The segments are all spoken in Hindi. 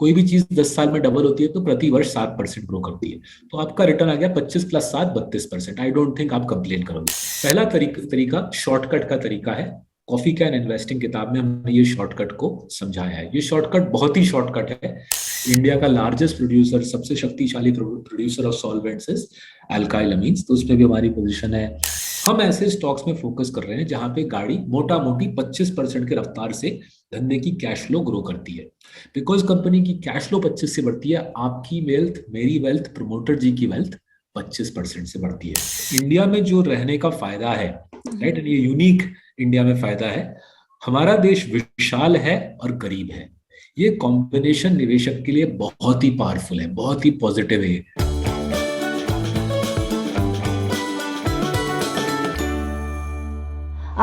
कोई भी चीज 10 साल में डबल होती है तो प्रति वर्ष 7% ग्रो करती है। तो आपका रिटर्न आ गया 25 + 7 32%। आई डोंट थिंक आप कंप्लेन करोगे। पहला तरीका शॉर्टकट का तरीका है। कॉफी कैन इन्वेस्टिंग किताब में हमने ये शॉर्टकट को समझाया है। ये शॉर्टकट बहुत ही शॉर्टकट है। इंडिया का लार्जेस्ट प्रोड्यूसर, सबसे शक्तिशाली producer of solvents is alkyl amines, तो उसमें भी हमारी पोजीशन है। हम ऐसे स्टॉक्स में फोकस कर रहे हैं जहां पे गाड़ी मोटा मोटी 25% के रफ्तार से धंधे की कैश फ्लो ग्रो करती है। बिकॉज कंपनी की कैश फ्लो 25 से बढ़ती है, आपकी वेल्थ, मेरी वेल्थ, प्रमोटर जी की वेल्थ 25% से बढ़ती है। इंडिया में जो रहने का फायदा है, राइट, ये यूनिक इंडिया में फायदा है। हमारा देश विशाल है और गरीब है। ये कॉम्बिनेशन निवेशक के लिए बहुत ही पावरफुल है, बहुत ही पॉजिटिव है।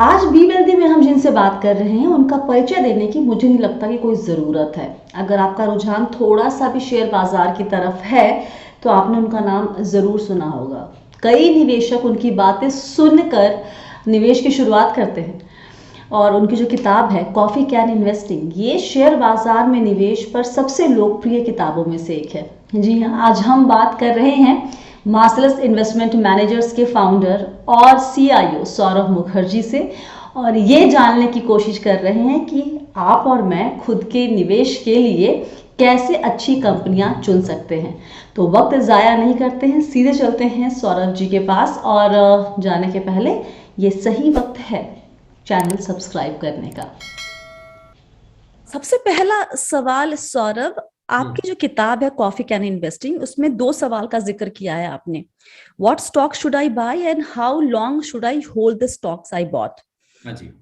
आज बी वेल्दी में हम जिनसे बात कर रहे हैं उनका परिचय देने की मुझे नहीं लगता कि कोई ज़रूरत है। अगर आपका रुझान थोड़ा सा भी शेयर बाजार की तरफ है तो आपने उनका नाम ज़रूर सुना होगा। कई निवेशक उनकी बातें सुनकर निवेश की शुरुआत करते हैं और उनकी जो किताब है कॉफ़ी कैन इन्वेस्टिंग, ये शेयर बाजार में निवेश पर सबसे लोकप्रिय किताबों में से एक है। जी हाँ, आज हम बात कर रहे हैं मार्सलस इन्वेस्टमेंट मैनेजर्स के फाउंडर और सीईओ सौरभ मुखर्जी से, और ये जानने की कोशिश कर रहे हैं कि आप और मैं खुद के निवेश के लिए कैसे अच्छी कंपनियां चुन सकते हैं। तो वक्त ज़ाया नहीं करते हैं, सीधे चलते हैं सौरभ जी के पास। और जाने के पहले ये सही वक्त है चैनल सब्सक्राइब करने का। सबसे पहला सवाल सौरभ, आपकी जो किताब है कॉफी कैन इन्वेस्टिंग, उसमें 2 सवाल का जिक्र किया है आपने। What stock should I buy and how long should I hold the stocks I bought.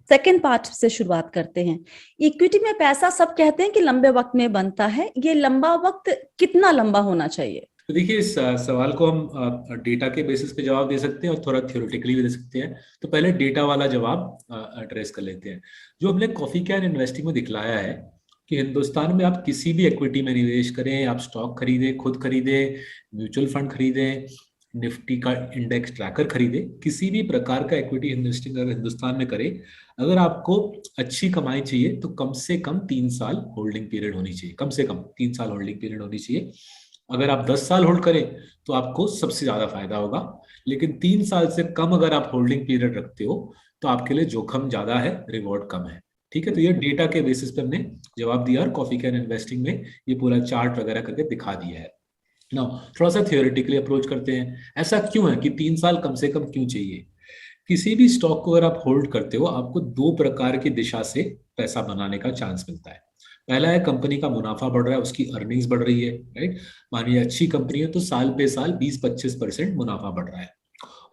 Second part से शुरुआत करते हैं। इक्विटी में पैसा सब कहते हैं कि लंबे वक्त में बनता है, ये लंबा वक्त कितना लंबा होना चाहिए? तो देखिए, इस सवाल को हम डेटा के बेसिस पे जवाब दे सकते हैं और थोड़ा थ्योरेटिकली भी दे सकते हैं। तो पहले डेटा वाला जवाब एड्रेस कर लेते हैं। जो हमने कॉफी कैन इन्वेस्टिंग में दिखलाया है कि हिंदुस्तान में आप किसी भी इक्विटी में निवेश करें, आप स्टॉक खरीदें, खुद खरीदें, म्यूचुअल फंड खरीदें, निफ्टी का इंडेक्स ट्रैकर खरीदे, किसी भी प्रकार का इक्विटी इन्वेस्टिंग अगर हिंदुस्तान में करे, अगर आपको अच्छी कमाई चाहिए तो कम से कम 3 साल होल्डिंग पीरियड होनी चाहिए। कम से कम 3 साल होल्डिंग पीरियड होनी चाहिए। अगर आप 10 साल होल्ड करें तो आपको सबसे ज्यादा फायदा होगा। लेकिन 3 साल से कम अगर आप होल्डिंग पीरियड रखते हो तो आपके लिए जोखिम ज्यादा है, रिवॉर्ड कम है। ठीक है, तो ये डेटा के बेसिस पे हमने जवाब दिया और कॉफी कैन इन्वेस्टिंग में ये पूरा चार्ट वगैरह करके दिखा दिया है। ना थोड़ा सा थियोरेटिकली अप्रोच करते हैं। ऐसा क्यों है कि 3 साल कम से कम क्यों चाहिए? किसी भी स्टॉक को अगर आप होल्ड करते हो, आपको 2 प्रकार की दिशा से पैसा बनाने का चांस मिलता है। पहला है कंपनी का मुनाफा बढ़ रहा है, उसकी अर्निंग्स बढ़ रही है, राइट। मानिए अच्छी कंपनी है तो साल पे साल 20-25% मुनाफा बढ़ रहा है।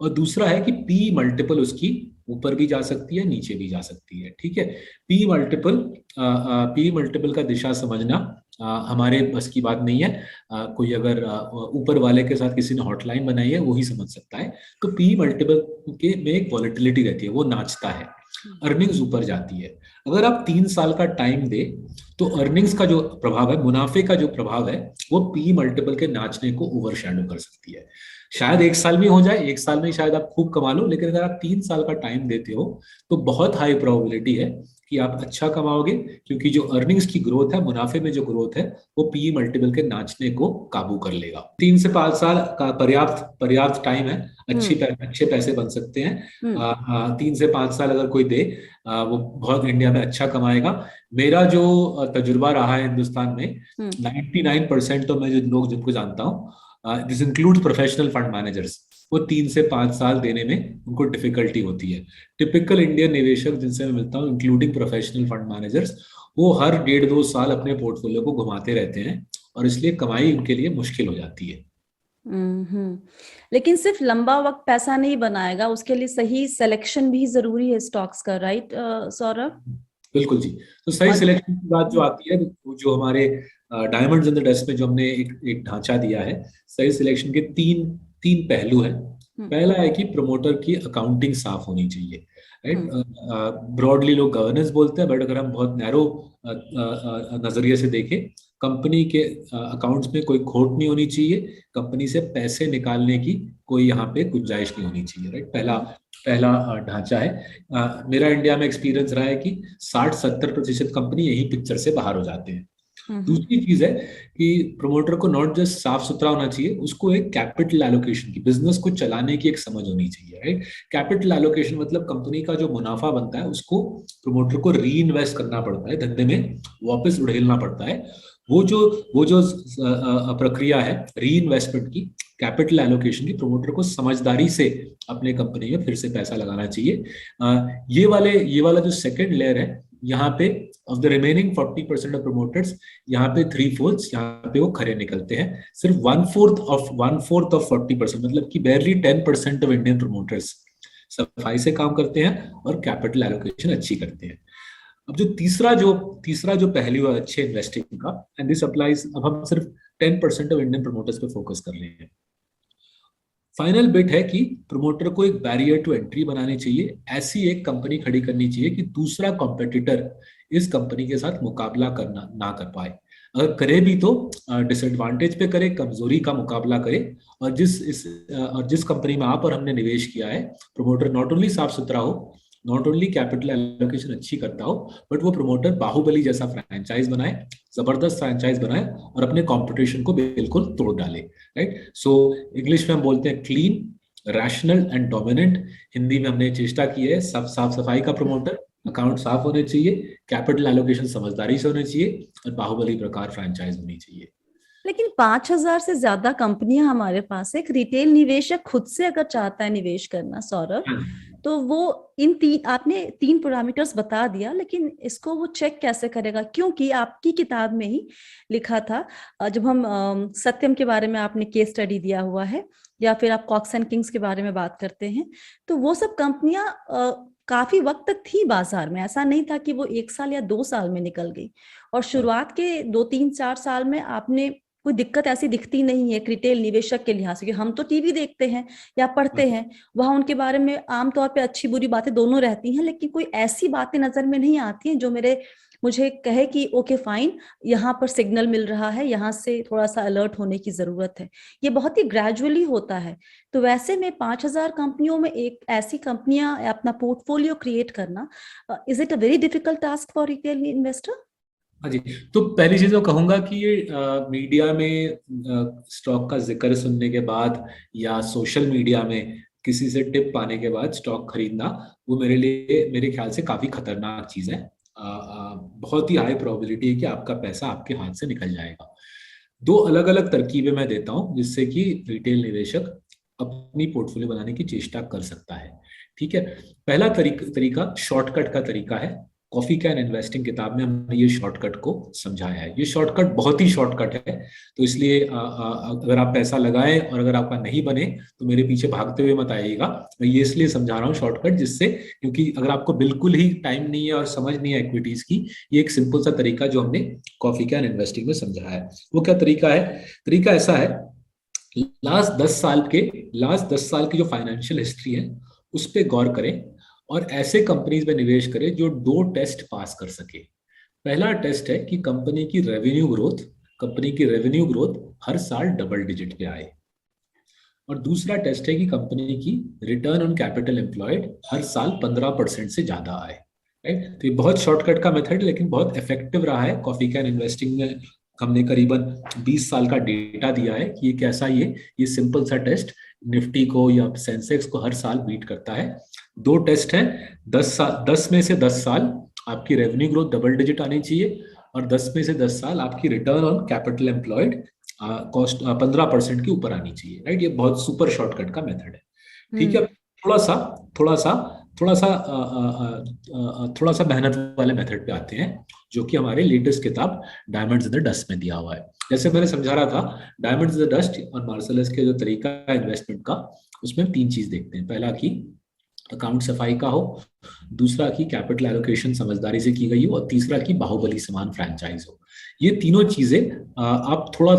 और दूसरा है कि पी मल्टीपल उसकी ऊपर भी जा सकती है, नीचे भी जा सकती है। ठीक है, पी मल्टीपल का दिशा समझना हमारे बस की बात नहीं है। कोई अगर ऊपर वाले के साथ किसी ने हॉटलाइन बनाई है, वो ही समझ सकता है। तो पी मल्टीपल के में एक वॉलेटिलिटी रहती है, वो नाचता है, अर्निंग्स ऊपर जाती है। अगर आप 3 साल का टाइम दे तो अर्निंग्स का जो प्रभाव है, मुनाफे का जो प्रभाव है, वो पी मल्टीपल के नाचने को ओवरशैडो कर सकती है। शायद 1 साल में हो जाए, 1 साल में शायद आप खूब कमा लो, लेकिन अगर आप 3 साल का टाइम देते हो तो बहुत हाई प्रोबेबिलिटी है कि आप अच्छा कमाओगे, क्योंकि जो अर्निंग्स की ग्रोथ है, मुनाफे में जो ग्रोथ है, वो पी मल्टीपल के नाचने को काबू कर लेगा। 3 से 5 साल का पर्याप्त पर्याप्त टाइम है, अच्छे पैसे बन सकते हैं। 3 से 5 साल अगर कोई दे, वो बहुत इंडिया में अच्छा कमाएगा। मेरा जो तजुर्बा रहा है हिंदुस्तान में, 99% तो मैं जो लोग जिनको जानता हूँ, this include professional fund managers, वो 3 से 5 साल देने में उनको डिफिकल्टी होती है। टिपिकल इंडियन निवेशक जिनसे मैं मिलता हूँ, इंक्लूडिंग प्रोफेशनल फंड मैनेजर्स, वो हर 1.5-2 साल अपने पोर्टफोलियो को घुमाते रहते हैं और इसलिए कमाई उनके लिए मुश्किल हो जाती है। लेकिन सिर्फ लंबा वक्त पैसा नहीं बनाएगा, उसके लिए सही सिलेक्शन भी जरूरी है स्टॉक्स का, राइट सौरभ? बिल्कुल जी। तो सही सिलेक्शन की बात जो आती है, जो हमारे डायमंड्स इन द डस्ट में जो हमने एक ढांचा दिया है, सही सिलेक्शन के तीन तीन पहलू हैं। पहला है कि प्रमोटर की अकाउंटिंग साफ होनी चाहिए, राइट। ब्रॉडली लोग गवर्नेंस बोलते हैं, बट अगर हम बहुत नैरो नजरिए से देखें, कंपनी के अकाउंट्स में कोई खोट नहीं होनी चाहिए, कंपनी से पैसे निकालने की कोई यहाँ पे गुंजाइश नहीं होनी चाहिए, राइट। पहला पहला ढांचा है। मेरा इंडिया में एक्सपीरियंस रहा है कि 60-70% कंपनी यही पिक्चर से बाहर हो जाते हैं। दूसरी चीज है कि प्रमोटर को नॉट जस्ट साफ सुथरा होना चाहिए, उसको एक कैपिटल एलोकेशन की, बिजनेस को चलाने की एक समझ होनी चाहिए, राइट। कैपिटल एलोकेशन मतलब कंपनी का जो मुनाफा बनता है उसको प्रमोटर को री इन्वेस्ट करना पड़ता है, धंधे में वापस उड़ेलना पड़ता है। वो जो प्रक्रिया है री इन्वेस्टमेंट की, कैपिटल एलोकेशन की, प्रमोटर को समझदारी से अपने कंपनी में फिर से पैसा लगाना चाहिए। ये वाला जो सेकंड लेयर है, यहाँ पे of the remaining 40% of promoters, यहाँ पे 3/4 यहाँ पे वो खरे निकलते हैं। सिर्फ 1/4 ऑफ 40%, मतलब कि बैरली 10% ऑफ इंडियन प्रमोटर्स सफाई से काम करते हैं और कैपिटल एलोकेशन अच्छी करते हैं। अब जो तीसरा जो पहलू है अच्छे इन्वेस्टिंग का, एंड दिस अप्लाइज, अब हम सिर्फ 10% ऑफ इंडियन प्रमोटर्स पे फोकस कर रहे हैं। फाइनल बिट है कि प्रमोटर को एक बैरियर टू एंट्री बनानी चाहिए, ऐसी एक कंपनी खड़ी करनी चाहिए कि दूसरा कॉम्पिटिटर इस कंपनी के साथ मुकाबला करना ना कर पाए। अगर करे भी तो डिसएडवांटेज पे करे, कमजोरी का मुकाबला करे। और जिस कंपनी में आप और हमने निवेश किया है, प्रमोटर नॉट ओनली साफ सुथरा हो, नॉट ओनली कैपिटल एलोकेशन अच्छी करता हो, बट वो प्रमोटर बाहुबली जैसा फ्रैंचाइज बनाए, जबरदस्त फ्रैंचाइज बनाए और अपने कंपटीशन को बिल्कुल तोड़ डाले, राइट। सो इंग्लिश में हम बोलते हैं clean, rational and dominant. Hindi में हमने चेष्टा की है सब साफ सफाई का प्रमोटर, अकाउंट साफ होने चाहिए, कैपिटल एलोकेशन समझदारी से होने चाहिए और बाहुबली प्रकार फ्रैंचाइज होनी चाहिए। लेकिन 5,000 से ज्यादा कंपनियां हमारे पास है। एक रिटेल निवेशक खुद से अगर चाहता है निवेश करना सौरभ, तो वो आपने 3 पैरामीटर्स बता दिया, लेकिन इसको वो चेक कैसे करेगा? क्योंकि आपकी किताब में ही लिखा था, जब हम सत्यम के बारे में आपने केस स्टडी दिया हुआ है, या फिर आप कॉक्स एंड किंग्स के बारे में बात करते हैं, तो वो सब कंपनियां काफी वक्त तक थी बाजार में। ऐसा नहीं था कि वो 1 साल या 2 साल में निकल गई। और शुरुआत के 2-3-4 साल में आपने कोई दिक्कत ऐसी दिखती नहीं है रिटेल निवेशक के लिहाज से। हम तो टीवी देखते हैं या पढ़ते हैं, वहां उनके बारे में आमतौर पे अच्छी बुरी बातें दोनों रहती हैं, लेकिन कोई ऐसी बातें नजर में नहीं आती हैं जो मुझे कहे कि ओके फाइन, यहाँ पर सिग्नल मिल रहा है, यहाँ से थोड़ा सा अलर्ट होने की जरूरत है। ये बहुत ही ग्रेजुअली होता है। तो वैसे में 5,000 कंपनियों में एक ऐसी कंपनियां अपना पोर्टफोलियो क्रिएट करना, is it a very difficult task for retail investor? हाँ जी। तो पहली चीज मैं कहूंगा कि ये मीडिया में स्टॉक का जिक्र सुनने के बाद या सोशल मीडिया में किसी से टिप पाने के बाद स्टॉक खरीदना, वो मेरे ख्याल से काफी खतरनाक चीज है। बहुत ही हाई प्रोबेबिलिटी है कि आपका पैसा आपके हाथ से निकल जाएगा। 2 अलग अलग तरकीबें मैं देता हूं जिससे कि रिटेल निवेशक अपनी पोर्टफोलियो बनाने की चेष्टा कर सकता है। ठीक है। पहला तरीका शॉर्टकट का तरीका है। कॉफी कैन इन्वेस्टिंग किताब में हमने ये शॉर्टकट को समझाया है। ये शॉर्टकट बहुत ही शॉर्टकट है, तो इसलिए अगर आप पैसा लगाएं और अगर आपका नहीं बने तो मेरे पीछे भागते हुए मत आइएगा। मैं ये इसलिए समझा रहा हूँ शॉर्टकट, जिससे, क्योंकि अगर आपको बिल्कुल ही टाइम नहीं है और समझ नहीं है इक्विटीज की, ये एक सिंपल सा तरीका जो हमने कॉफी कैन इन्वेस्टिंग में समझाया है। वो क्या तरीका है? तरीका ऐसा है, लास्ट 10 साल की जो फाइनेंशियल हिस्ट्री है उस पर गौर करें और ऐसे कंपनीज में निवेश करें जो 2 टेस्ट पास कर सके। पहला टेस्ट है कि कंपनी की रेवेन्यू ग्रोथ हर साल डबल डिजिट पे आए, और दूसरा टेस्ट है कि कंपनी की रिटर्न ऑन कैपिटल एम्प्लॉयड हर साल 15% से ज्यादा आए, राइट। तो ये बहुत शॉर्टकट का मेथड, लेकिन बहुत इफेक्टिव रहा है। कॉफी कैन इन्वेस्टिंग में हमने करीबन 20 साल का डेटा दिया है कि ये कैसा ये सिंपल सा टेस्ट निफ्टी को या सेंसेक्स को हर साल बीट करता है। 2 टेस्ट हैं। 10 में से 10 साल आपकी रेवेन्यू ग्रोथ डबल डिजिट आनी चाहिए, और 10 में से 10 साल आपकी return on capital employed cost 15% के ऊपर आनी चाहिए, राइट। ये बहुत सुपर शॉर्टकट का मेथड है। ठीक है। थोड़ा सा मेहनत वाले मेथड पे आते हैं, जो कि हमारे लेटेस्ट किताब डायमंड्स इन द डस्ट में दिया हुआ है। जैसे मैंने समझा रहा था, डायमंड्स इन द डस्ट और मार्सलस के जो तरीका है इन्वेस्टमेंट का, उसमें हम 3 चीज देखते हैं। पहला कि अकाउंट सफाई का हो, दूसरा की कैपिटल एलोकेशन समझदारी से की गई हो, और तीसरा की बाहुबली समान फ्रैंचाइज हो। ये तीनों चीजें आप थोड़ा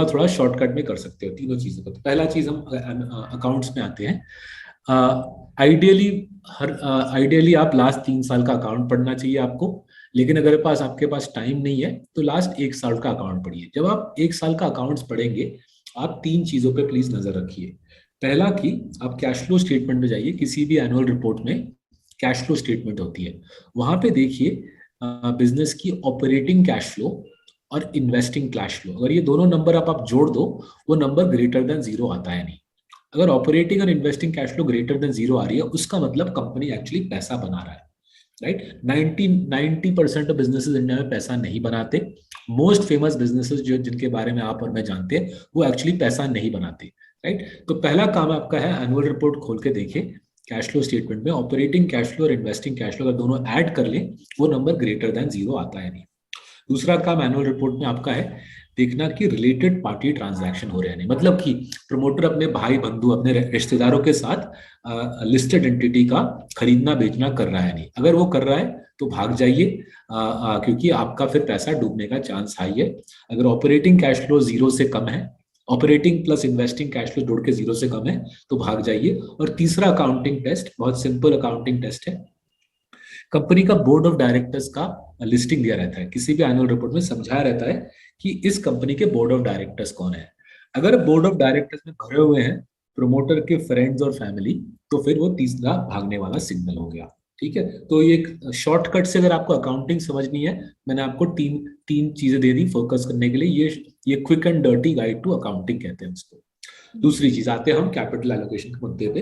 थोड़ा शॉर्टकट में कर सकते हो, तीनों चीजों को। तो पहला चीज हम अकाउंट्स में आते हैं। आइडियली आप लास्ट 3 साल का अकाउंट पढ़ना चाहिए आपको, लेकिन अगर आपके पास टाइम नहीं है तो लास्ट 1 साल का अकाउंट पढ़िए। जब आप 1 साल का अकाउंट्स पढ़ेंगे, आप 3 चीजों पे प्लीज नजर रखिए। पहला कि आप कैश फ्लो स्टेटमेंट में जाइए। किसी भी एनुअल रिपोर्ट में कैश फ्लो स्टेटमेंट होती है, वहां पे देखिए बिजनेस की ऑपरेटिंग कैश फ्लो और इन्वेस्टिंग कैश फ्लो, अगर ये दोनों नंबर आप जोड़ दो, वो नंबर ग्रेटर देन जीरो आता है नहीं। अगर ऑपरेटिंग और investing cash flow greater than zero आ रही है, उसका मतलब कंपनी एक्चुअली पैसा बना रहा है, राइट। 90% ऑफ बिजनेसेस इंडिया में पैसा नहीं बनाते। मोस्ट फेमस बिजनेसेस जो जिनके बारे में आप और मैं जानते हैं, वो एक्चुअली पैसा नहीं बनाते, राइट। तो पहला काम आपका है एनुअल रिपोर्ट खोल के देखिए, कैश फ्लो स्टेटमेंट में ऑपरेटिंग कैश फ्लो और इन्वेस्टिंग कैश फ्लो अगर दोनों ऐड कर ले, वो नंबर ग्रेटर देन जीरो आता है नहीं। दूसरा काम एनुअल रिपोर्ट में आपका है देखना कि रिलेटेड पार्टी ट्रांजैक्शन हो रहे हैं नहीं, मतलब कि प्रमोटर अपने भाई बंधु अपने रिश्तेदारों के साथ लिस्टेड एंटिटी का खरीदना बेचना कर रहा है नहीं। अगर वो कर रहा है तो भाग जाइए, क्योंकि आपका फिर पैसा डूबने का चांस हाई है। अगर ऑपरेटिंग कैश फ्लो जीरो से कम है, operating plus investing cash flow जोड़ के जीरो से कम है, तो भाग जाइए। और तीसरा अकाउंटिंग टेस्ट बहुत सिंपल अकाउंटिंग टेस्ट है, कंपनी का बोर्ड ऑफ डायरेक्टर्स का लिस्टिंग दिया रहता है, किसी भी एनुअल रिपोर्ट में समझाया रहता है कि इस कंपनी के बोर्ड ऑफ डायरेक्टर्स कौन है। अगर बोर्ड ऑफ डायरेक्टर्स में भरे हुए हैं प्रमोटर के फ्रेंड्स और फैमिली, तो फिर वो तीसरा भागने वाला सिग्नल हो गया, ठीक है। तो ये एक शॉर्टकट से अगर आपको अकाउंटिंग समझनी है, मैंने आपको तीन तीन चीजें दे दी फोकस करने के लिए। ये quick and dirty guide to accounting कहते हैं उसको। दूसरी चीज आते हैं हम कैपिटल एलोकेशन के मुद्दे पे।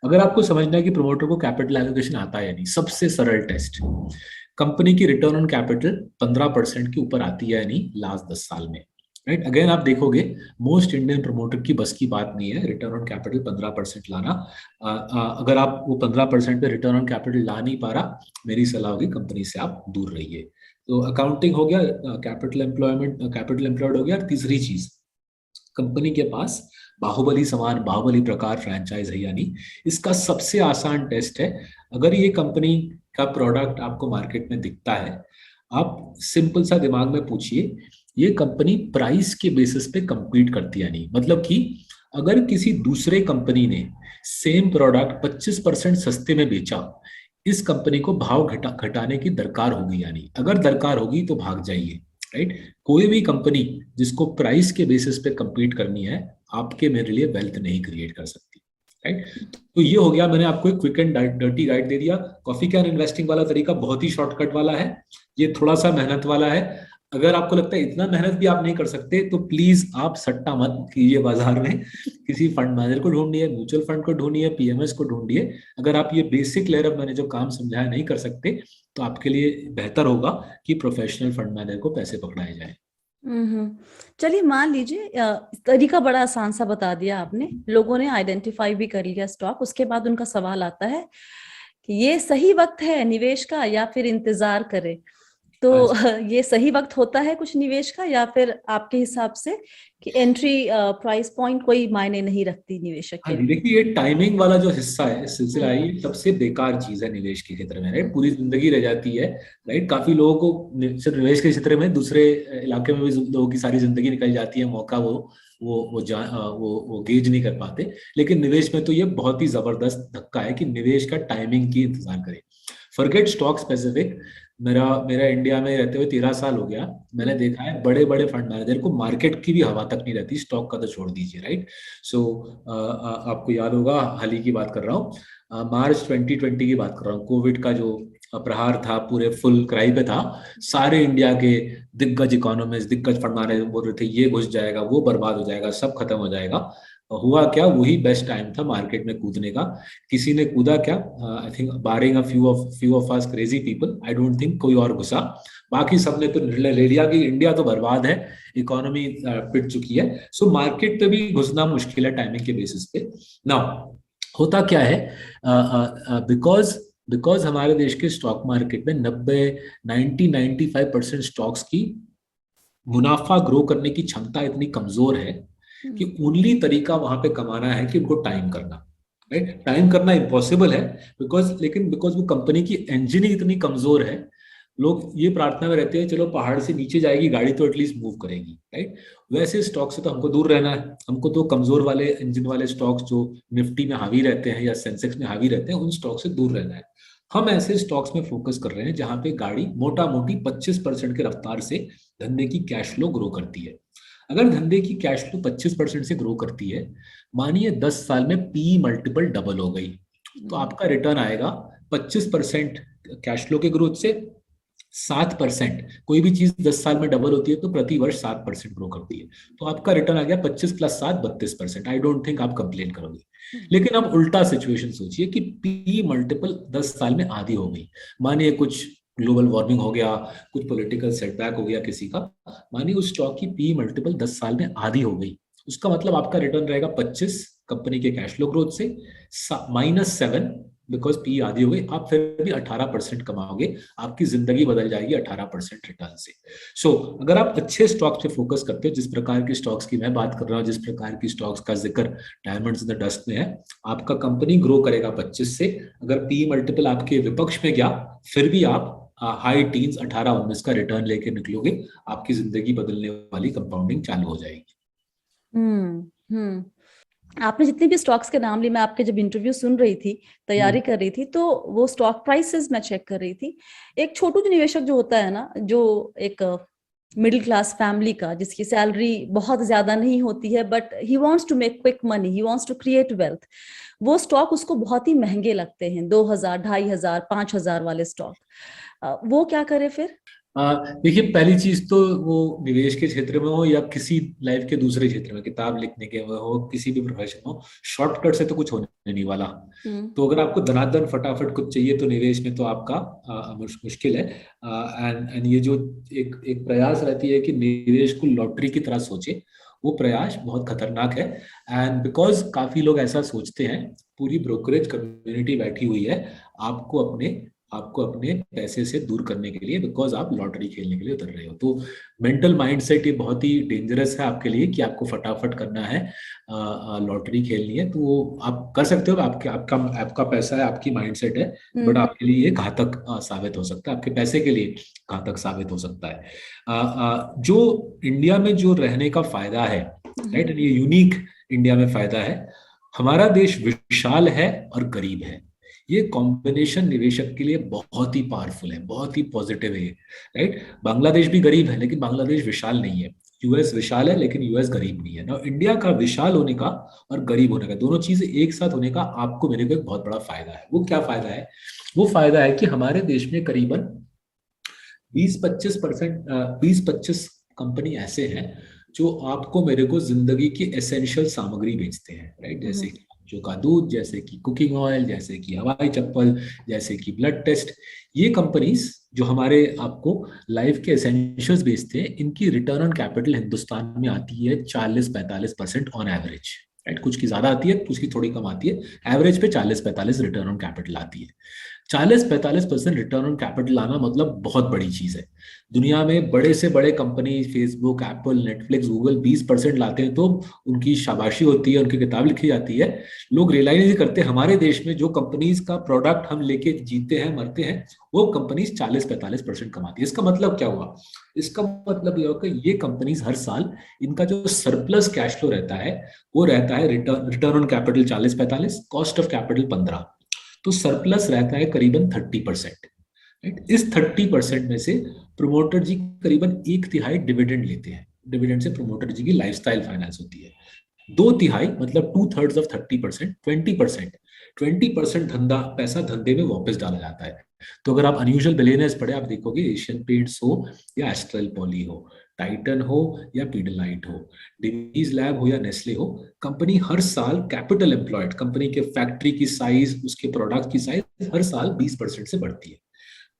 अगर आपको समझना है कि प्रमोटर को कैपिटल एलोकेशन आता है या नहीं, सबसे सरल टेस्ट, कंपनी की रिटर्न ऑन कैपिटल 15% के ऊपर आती है या नहीं लास्ट 10 साल में, राइट। अगेन आप देखोगे मोस्ट इंडियन प्रमोटर की बस की बात नहीं है रिटर्न ऑन कैपिटल 15% लाना। अगर आप वो 15% पे रिटर्न ऑन कैपिटल ला नहीं पा रहा, मेरी सलाह होगी कंपनी से आप दूर रहिए। तो अकाउंटिंग हो गया, कैपिटल एम्प्लॉयड हो गया। तीसरी चीज, कंपनी के पास बाहुबली समान बाहुबली प्रकार फ्रेंचाइज है या नहीं, इसका सबसे आसान टेस्ट है। अगर ये कंपनी का प्रोडक्ट आपको मार्केट में दिखता है, आप सिंपल सा दिमाग में पूछिए ये कंपनी प्राइस के बेसिस पे compete करती है नहीं, मतलब कि अगर किसी दूसरे कंपनी ने सेम प्रोडक्ट 25% सस्ते में बेचा, इस कंपनी को भाव घटाने की दरकार होगी या नहीं। अगर दरकार होगी तो भाग जाइए, राइट। कोई भी कंपनी जिसको प्राइस के बेसिस पे compete करनी है, आपके मेरे लिए वेल्थ नहीं क्रिएट कर सकती, राइट। तो ये हो गया, मैंने आपको एक क्विक एंड डर्टी गाइड दे दिया। कॉफी कैन इन्वेस्टिंग वाला तरीका बहुत ही शॉर्टकट वाला है, ये थोड़ा सा मेहनत वाला है। अगर आपको लगता है इतना मेहनत भी आप नहीं कर सकते, तो प्लीज आप सट्टा मत कीजिए बाजार में, किसी फंड मैनेजर को ढूंढिए, म्यूचुअल फंड को ढूंढिए, पीएमएस को ढूंढिए। अगर आप ये बेसिक लेयर ऑफ मैंने जो काम समझाया नहीं कर सकते, तो आपके लिए बेहतर होगा कि प्रोफेशनल फंड मैनेजर को पैसे पकड़ाए जाए। चलिए मान लीजिए तरीका बड़ा आसान सा बता दिया आपने, लोगों ने आइडेंटिफाई भी कर लिया स्टॉक। उसके बाद उनका सवाल आता है कि ये सही वक्त है निवेश का या फिर इंतजार करें। तो ये सही वक्त होता है कुछ निवेश का, या फिर आपके हिसाब से कि एंट्री प्राइस पॉइंट कोई मायने नहीं रखती निवेशक के लिए? देखिए, ये टाइमिंग वाला जो हिस्सा है, सिलसिला है, ये सबसे बेकार चीज है निवेश के क्षेत्र में, राइट। पूरी जिंदगी रह जाती है, राइट। काफी लोगों को सिर्फ निवेश के क्षेत्र में, दूसरे इलाके में भी लोगों की सारी जिंदगी निकल जाती है, मौका वो गेज नहीं कर पाते। लेकिन निवेश में तो ये बहुत ही जबरदस्त धक्का है कि निवेश का टाइमिंग की इंतजार करें। फॉरगेट स्टॉक स्पेसिफिक, मेरा इंडिया में रहते हुए 13 साल हो गया, मैंने देखा है बड़े बड़े फंड मैनेजर को मार्केट की भी हवा तक नहीं रहती, स्टॉक का तो छोड़ दीजिए, राइट। सो आपको याद होगा, हाल ही की बात कर रहा हूँ, मार्च 2020 की बात कर रहा हूँ, कोविड का जो प्रहार था पूरे फुल क्राई पे था। सारे इंडिया के दिग्गज इकोनॉमिस्ट, दिग्गज फंड मैनेजर बोल रहे थे ये घुस जाएगा, वो बर्बाद हो जाएगा, सब खत्म हो जाएगा। हुआ क्या, वही बेस्ट टाइम था मार्केट में कूदने का। किसी ने कूदा क्या, I think barring a few of us crazy people, I don't think कोई और घुसा। बाकी सबने तो निर्णय ले लिया कि इंडिया तो बर्बाद है, इकोनॉमी पिट चुकी है। सो मार्केट पे भी घुसना मुश्किल है टाइमिंग के बेसिस पे। नाउ होता क्या है, बिकॉज हमारे देश के स्टॉक मार्केट में 95% स्टॉक्स की मुनाफा ग्रो करने की क्षमता इतनी कमजोर है कि ओनली तरीका वहां पे कमाना है कि उनको टाइम करना, राइट। टाइम करना इम्पॉसिबल है, बिकॉज वो कंपनी की इंजन ही इतनी कमजोर है। लोग ये प्रार्थना में रहते हैं चलो पहाड़ से नीचे जाएगी गाड़ी तो एटलीस्ट मूव करेगी, राइट। वैसे स्टॉक से तो हमको दूर रहना है, हमको तो कमजोर वाले इंजन वाले स्टॉक्स जो निफ्टी में हावी रहते हैं या सेंसेक्स में हावी रहते हैं, उन स्टॉक से दूर रहना है। हम ऐसे स्टॉक्स में फोकस कर रहे हैं जहां पे गाड़ी मोटा मोटी 25% के रफ्तार से धंधे की कैश फ्लो ग्रो करती है। अगर धंधे की कैश फ्लो 25% से ग्रो करती है, मानिए 10 साल में पी मल्टीपल डबल हो गई, तो आपका रिटर्न आएगा 25% कैश फ्लो के ग्रोथ से 7%। कोई भी चीज 10 साल में डबल होती है तो प्रति वर्ष 7% ग्रो करती है। तो आपका रिटर्न आ गया 25 + 7 32%। आई डोंट थिंक आप कंप्लेन करोगे। लेकिन अब उल्टा सिचुएशन सोचिए कि पी मल्टीपल 10 साल में आधी हो गई। मानिए कुछ ग्लोबल वार्मिंग हो गया, कुछ पॉलिटिकल सेटबैक हो गया किसी का, मानिए उस स्टॉक की पी मल्टीपल 10 साल में आधी हो गई। उसका मतलब आपका रिटर्न रहेगा 25 कंपनी के कैश फ्लो ग्रोथ से -7, बिकॉज पी आधी हो गई, आप फिर भी 18% कमाओगे। आपकी जिंदगी बदल जाएगी 18% रिटर्न से। सो अगर आप अच्छे स्टॉक्स पे फोकस करते हो, जिस प्रकार की स्टॉक्स की मैं बात कर रहा हूँ, जिस प्रकार की स्टॉक्स का जिक्र डायमंड्स इन द डस्ट में है, आपका कंपनी ग्रो करेगा 25 से। अगर पी मल्टीपल आपके विपक्ष में गया, फिर भी आप हाई टीन्स 18-19 का रिटर्न लेके निकलोगे। आपकी जिंदगी बदलने वाली कंपाउंडिंग चालू हो जाएगी। आपने जितने भी स्टॉक्स के नाम लिए, मैं आपके जब इंटरव्यू सुन रही थी, तैयारी कर रही थी, तो वो स्टॉक प्राइसेस मैं चेक कर रही थी। एक छोटू जो निवेशक जो होता है ना, जो एक मिडिल क्लास फैमिली का, जिसकी सैलरी बहुत ज्यादा नहीं होती है, but he wants to make quick money, he wants to create wealth, वो स्टॉक उसको बहुत ही महंगे लगते हैं, 2000, 2500, 5000 वाले स्टॉक। वो क्या करे फिर? देखिए, पहली चीज तो वो निवेश के क्षेत्र में हो या किसी लाइफ के दूसरे क्षेत्र में, किताब लिखने के हो, किसी भी प्रोफेशन हो, शॉर्टकट से तो कुछ होने नहीं वाला। तो अगर आपको धनाधन फटाफट कुछ चाहिए तो निवेश में तो आपका मुश्किल है। एंड ये जो एक प्रयास रहती है कि निवेश को लॉटरी की तरह सोचे, वो प्रयास बहुत खतरनाक है। एंड बिकॉज काफी लोग ऐसा सोचते हैं, पूरी ब्रोकरेज कम्युनिटी बैठी हुई है आपको अपने पैसे से दूर करने के लिए, बिकॉज आप लॉटरी खेलने के लिए उतर रहे हो। तो मेंटल माइंडसेट ये बहुत ही डेंजरस है आपके लिए कि आपको फटाफट करना है, लॉटरी खेलनी है। तो वो आप कर सकते हो, आपका पैसा है, आपकी माइंडसेट है, बट आपके लिए ये घातक साबित हो सकता है, आपके पैसे के लिए घातक साबित हो सकता है। जो इंडिया में जो रहने का फायदा है, राइट, ये यूनिक इंडिया में फायदा है, हमारा देश विशाल है और गरीब है। ये कॉम्बिनेशन निवेशक के लिए बहुत ही पावरफुल है, बहुत ही पॉजिटिव है, राइट। बांग्लादेश भी गरीब है लेकिन बांग्लादेश विशाल नहीं है। यूएस विशाल है लेकिन यूएस गरीब नहीं है ना। इंडिया का विशाल होने का और गरीब होने का, दोनों चीजें एक साथ होने का आपको मेरे को एक बहुत बड़ा फायदा है। वो क्या फायदा है? वो फायदा है कि हमारे देश में करीबन 20-25 कंपनी ऐसे हैं जो आपको मेरे को जिंदगी की एसेंशियल सामग्री बेचते हैं, राइट। जैसे कि बच्चों का दूध, जैसे कि कुकिंग ऑयल, जैसे कि हवाई चप्पल, जैसे कि ब्लड टेस्ट। ये कंपनीज जो हमारे आपको लाइफ के एसेंशियल्स बेचते हैं, इनकी रिटर्न ऑन कैपिटल हिंदुस्तान में आती है 40-45% ऑन एवरेज, राइट। कुछ की ज्यादा आती है, कुछ की थोड़ी कम आती है, एवरेज पे 40-45 रिटर्न ऑन कैपिटल आती है। 40-45% रिटर्न ऑन कैपिटल आना मतलब बहुत बड़ी चीज है। दुनिया में बड़े से बड़े company, Facebook, Apple, Netflix, Google 20% लाते हैं तो उनकी शाबाशी होती है, उनकी किताब लिखी जाती है। लोग रियलाइज नहीं करते हमारे देश में जो कंपनीज का प्रोडक्ट हम लेके जीते हैं, मरते हैं, वो कंपनीज 40-45% कमाती है। इसका मतलब क्या हुआ? इसका मतलब यह हुआ कि ये कंपनीज हर साल इनका जो सरप्लस कैश फ्लो रहता है, वो रहता है return on capital 40-45, cost of capital 15, तो सरप्लस रहता है करीबन 30%, राइट। इस 30% में से प्रोमोटर जी करीबन 1/3 डिविडेंड लेते हैं। डिविडेंड से प्रोमोटर जी की लाइफस्टाइल फाइनेंस होती है। 2/3 मतलब 2/3 ऑफ 30%, 20% धंधा पैसा धंधे में वापस डाला जाता है। तो अगर आप अनयूजुअल बिलियनर्स पढ़े, आप देखोगे एशियन पेंट्स हो या एस्ट्रल पॉली हो, टाइटन हो या पीडलाइट हो, डिवीज लैब हो या नेस्ले हो, कंपनी हर साल कैपिटल एम्प्लॉयड, कंपनी के फैक्ट्री की साइज, उसके प्रोडक्ट की साइज हर साल 20% से बढ़ती है।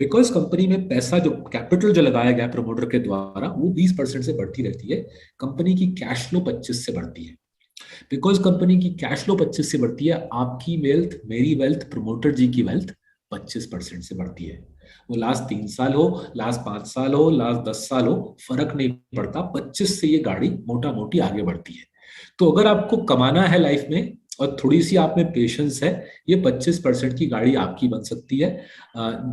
बिकॉज कंपनी में पैसा जो कैपिटल जो लगाया गया प्रमोटर के द्वारा, वो 20% से बढ़ती रहती है। कंपनी की कैश फ्लो 25 से बढ़ती है। बिकॉज कंपनी की कैश फ्लो 25 से बढ़ती है, आपकी वेल्थ, मेरी वेल्थ, प्रमोटर जी की वेल्थ 25% से बढ़ती है। वो लास्ट 3 साल हो, लास्ट 5 साल हो, लास्ट 10 साल हो, फर्क नहीं पड़ता, 25 से ये गाड़ी मोटा मोटी आगे बढ़ती है। तो अगर आपको कमाना है लाइफ में और थोड़ी सी आप में पेशेंस है, ये 25% की गाड़ी आपकी बन सकती है।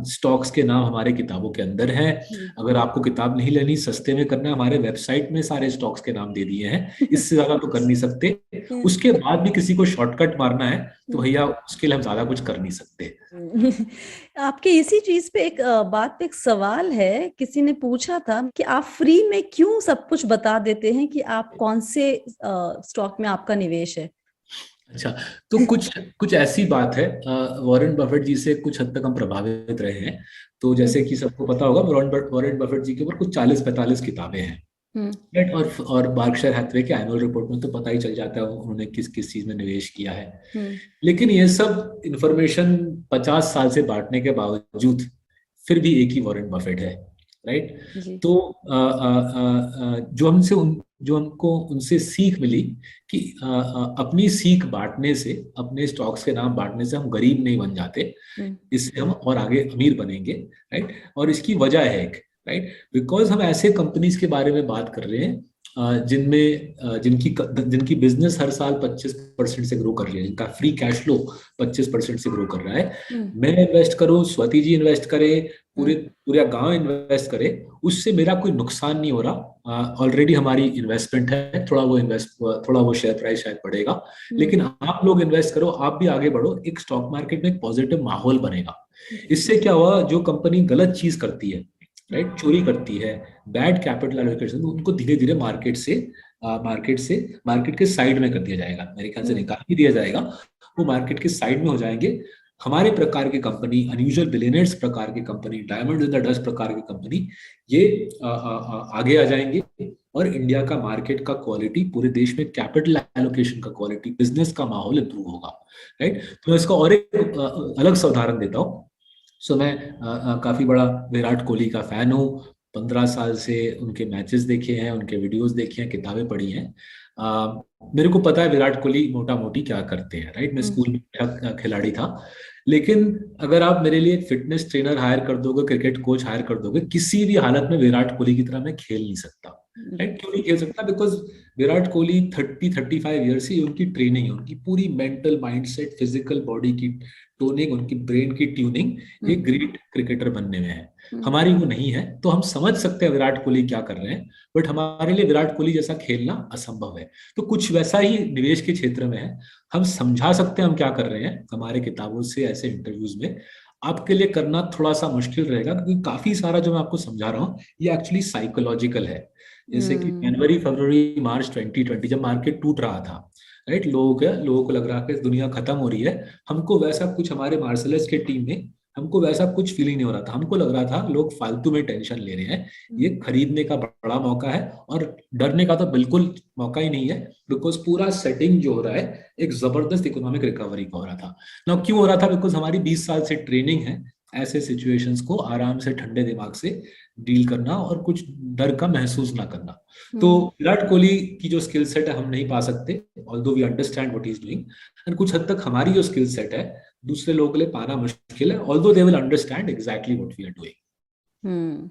स्टॉक्स के नाम हमारे किताबों के अंदर हैं। अगर आपको किताब नहीं लेनी, सस्ते में करना, हमारे वेबसाइट में सारे स्टॉक्स के नाम दे दिए हैं, इससे ज्यादा तो कर नहीं सकते। उसके बाद भी किसी को शॉर्टकट मारना है तो भैया उसके लिए हम ज्यादा कुछ कर नहीं सकते। आपके इसी चीज पे एक बात पे एक सवाल है, किसी ने पूछा था कि आप फ्री में क्यों सब कुछ बता देते हैं कि आप कौन से स्टॉक में आपका निवेश है। अच्छा, तो कुछ कुछ ऐसी बात है, वॉरेन बफेट जी से कुछ हद तक हम प्रभावित रहे हैं। तो हम्म जैसे कि सबको पता होगा, वॉरेन बफेट जी के ऊपर कुछ 40-45 किताबें हैं। हम्म राइट, और बार्कशायर हैथवे के एनुअल रिपोर्ट में तो पता ही चल जाता है उन्होंने किस किस चीज में निवेश किया है। हम्म लेकिन ये सब इंफॉर्मेशन 50 साल से बांटने के बावजूद फिर भी एक ही वॉरेन बफेट है। राइट। जी तो जो हमको उनसे सीख मिली कि अपनी सीख बांटने से, अपने स्टॉक्स के नाम बांटने से हम गरीब नहीं बन जाते, हम्म इससे हम और आगे अमीर बनेंगे। राइट। और इसकी वजह है एक, राइट, बिकॉज हम ऐसे कंपनीज के बारे में बात कर रहे हैं जिनमें जिनकी बिजनेस हर साल 25% से ग्रो कर रही है, जिनका फ्री कैश फ्लो 25% से ग्रो कर रहा है। हम्म मैं इन्वेस्ट करूं, स्वाति जी इन्वेस्ट करे, पूरे हम्म पूरा गांव इन्वेस्ट करे, उससे मेरा कोई नुकसान नहीं हो रहा। ऑलरेडी हमारी इन्वेस्टमेंट है, थोड़ा वो शेयर प्राइस शायद बढ़ेगा, हम्म लेकिन आप लोग इन्वेस्ट करो, आप भी आगे बढ़ो, एक स्टॉक मार्केट में एक पॉजिटिव माहौल बनेगा। जी इससे क्या हुआ, जो कंपनी गलत चीज करती है, राइट, चोरी करती है, बैड कैपिटल एलोकेशन, उनको धीरे धीरे मार्केट के साइड में कर दिया जाएगा, मेरे ख्याल से हम्म निकाल ही दिया जाएगा। वो मार्केट के साइड में हो जाएंगे। हमारे प्रकार की कंपनी, अनयूजुअल बिलियनर्स प्रकार की company, diamond in the dust प्रकार की कंपनी, ये आगे आ जाएंगे। और इंडिया का मार्केट का क्वालिटी, पूरे देश में कैपिटल एलोकेशन का क्वालिटी, बिजनेस का माहौल इंप्रूव होगा। राइट। तो मैं इसका और एक अलग सा उदाहरण देता हूँ। सो मैं काफी बड़ा विराट कोहली का फैन हूँ। 15 साल से उनके मैचेस देखे हैं, उनके वीडियोस देखे हैं, किताबें पढ़ी हैं। मेरे को पता है विराट कोहली मोटा मोटी क्या करते हैं। राइट। मैं हम्म स्कूल में खिलाड़ी था। लेकिन अगर आप मेरे लिए एक फिटनेस ट्रेनर हायर कर दोगे, क्रिकेट कोच हायर कर दोगे, किसी भी हालत में विराट कोहली की तरह मैं खेल नहीं सकता। राइट। क्यों नहीं खेल सकता? बिकॉज विराट कोहली 35 ईयर से उनकी ट्रेनिंग है, उनकी पूरी मेंटल, माइंडसेट, फिजिकल बॉडी की टोनिंग, उनकी ब्रेन की ट्यूनिंग हम्म एक ग्रेट क्रिकेटर बनने में है। हम्म हमारी वो नहीं है। तो हम समझ सकते हैं विराट कोहली क्या कर रहे हैं, बट हमारे लिए विराट कोहली जैसा खेलना असंभव है। तो कुछ वैसा ही निवेश के क्षेत्र में है। हम समझा सकते हैं हम क्या कर रहे हैं हमारे किताबों से, ऐसे इंटरव्यूज में। आपके लिए करना थोड़ा सा मुश्किल रहेगा, क्योंकि काफी सारा जो मैं आपको समझा रहा हूँ ये एक्चुअली साइकोलॉजिकल है। जैसे कि हम्म जनवरी, फरवरी, मार्च 2020 जब मार्केट टूट रहा था, राइट, लोगों को लग रहा है कि दुनिया खत्म हो रही है, हमको वैसा कुछ, हमारे मार्शलर्स के टीम में हमको वैसा कुछ फीलिंग नहीं हो रहा था। हमको लग रहा था लोग फालतू में टेंशन ले रहे हैं, ये खरीदने का बड़ा मौका है, और डरने का तो बिल्कुल मौका ही नहीं है। बिकॉज पूरा सेटिंग जो हो रहा है एक जबरदस्त इकोनॉमिक रिकवरी का हो रहा था ना। क्यों हो रहा था? बिकॉज हमारी 20 साल से ट्रेनिंग है ऐसे सिचुएशंस को आराम से ठंडे दिमाग से डील करना, और कुछ डर का महसूस ना करना। तो हम्म विराट कोहली की जो स्किल सेट है हम नहीं पा सकते, although we understand what he is doing. And कुछ हद तक हमारी जो स्किल सेट है दूसरे लोगों के लिए पाना मुश्किल है, although they will understand exactly what we are doing. Hmm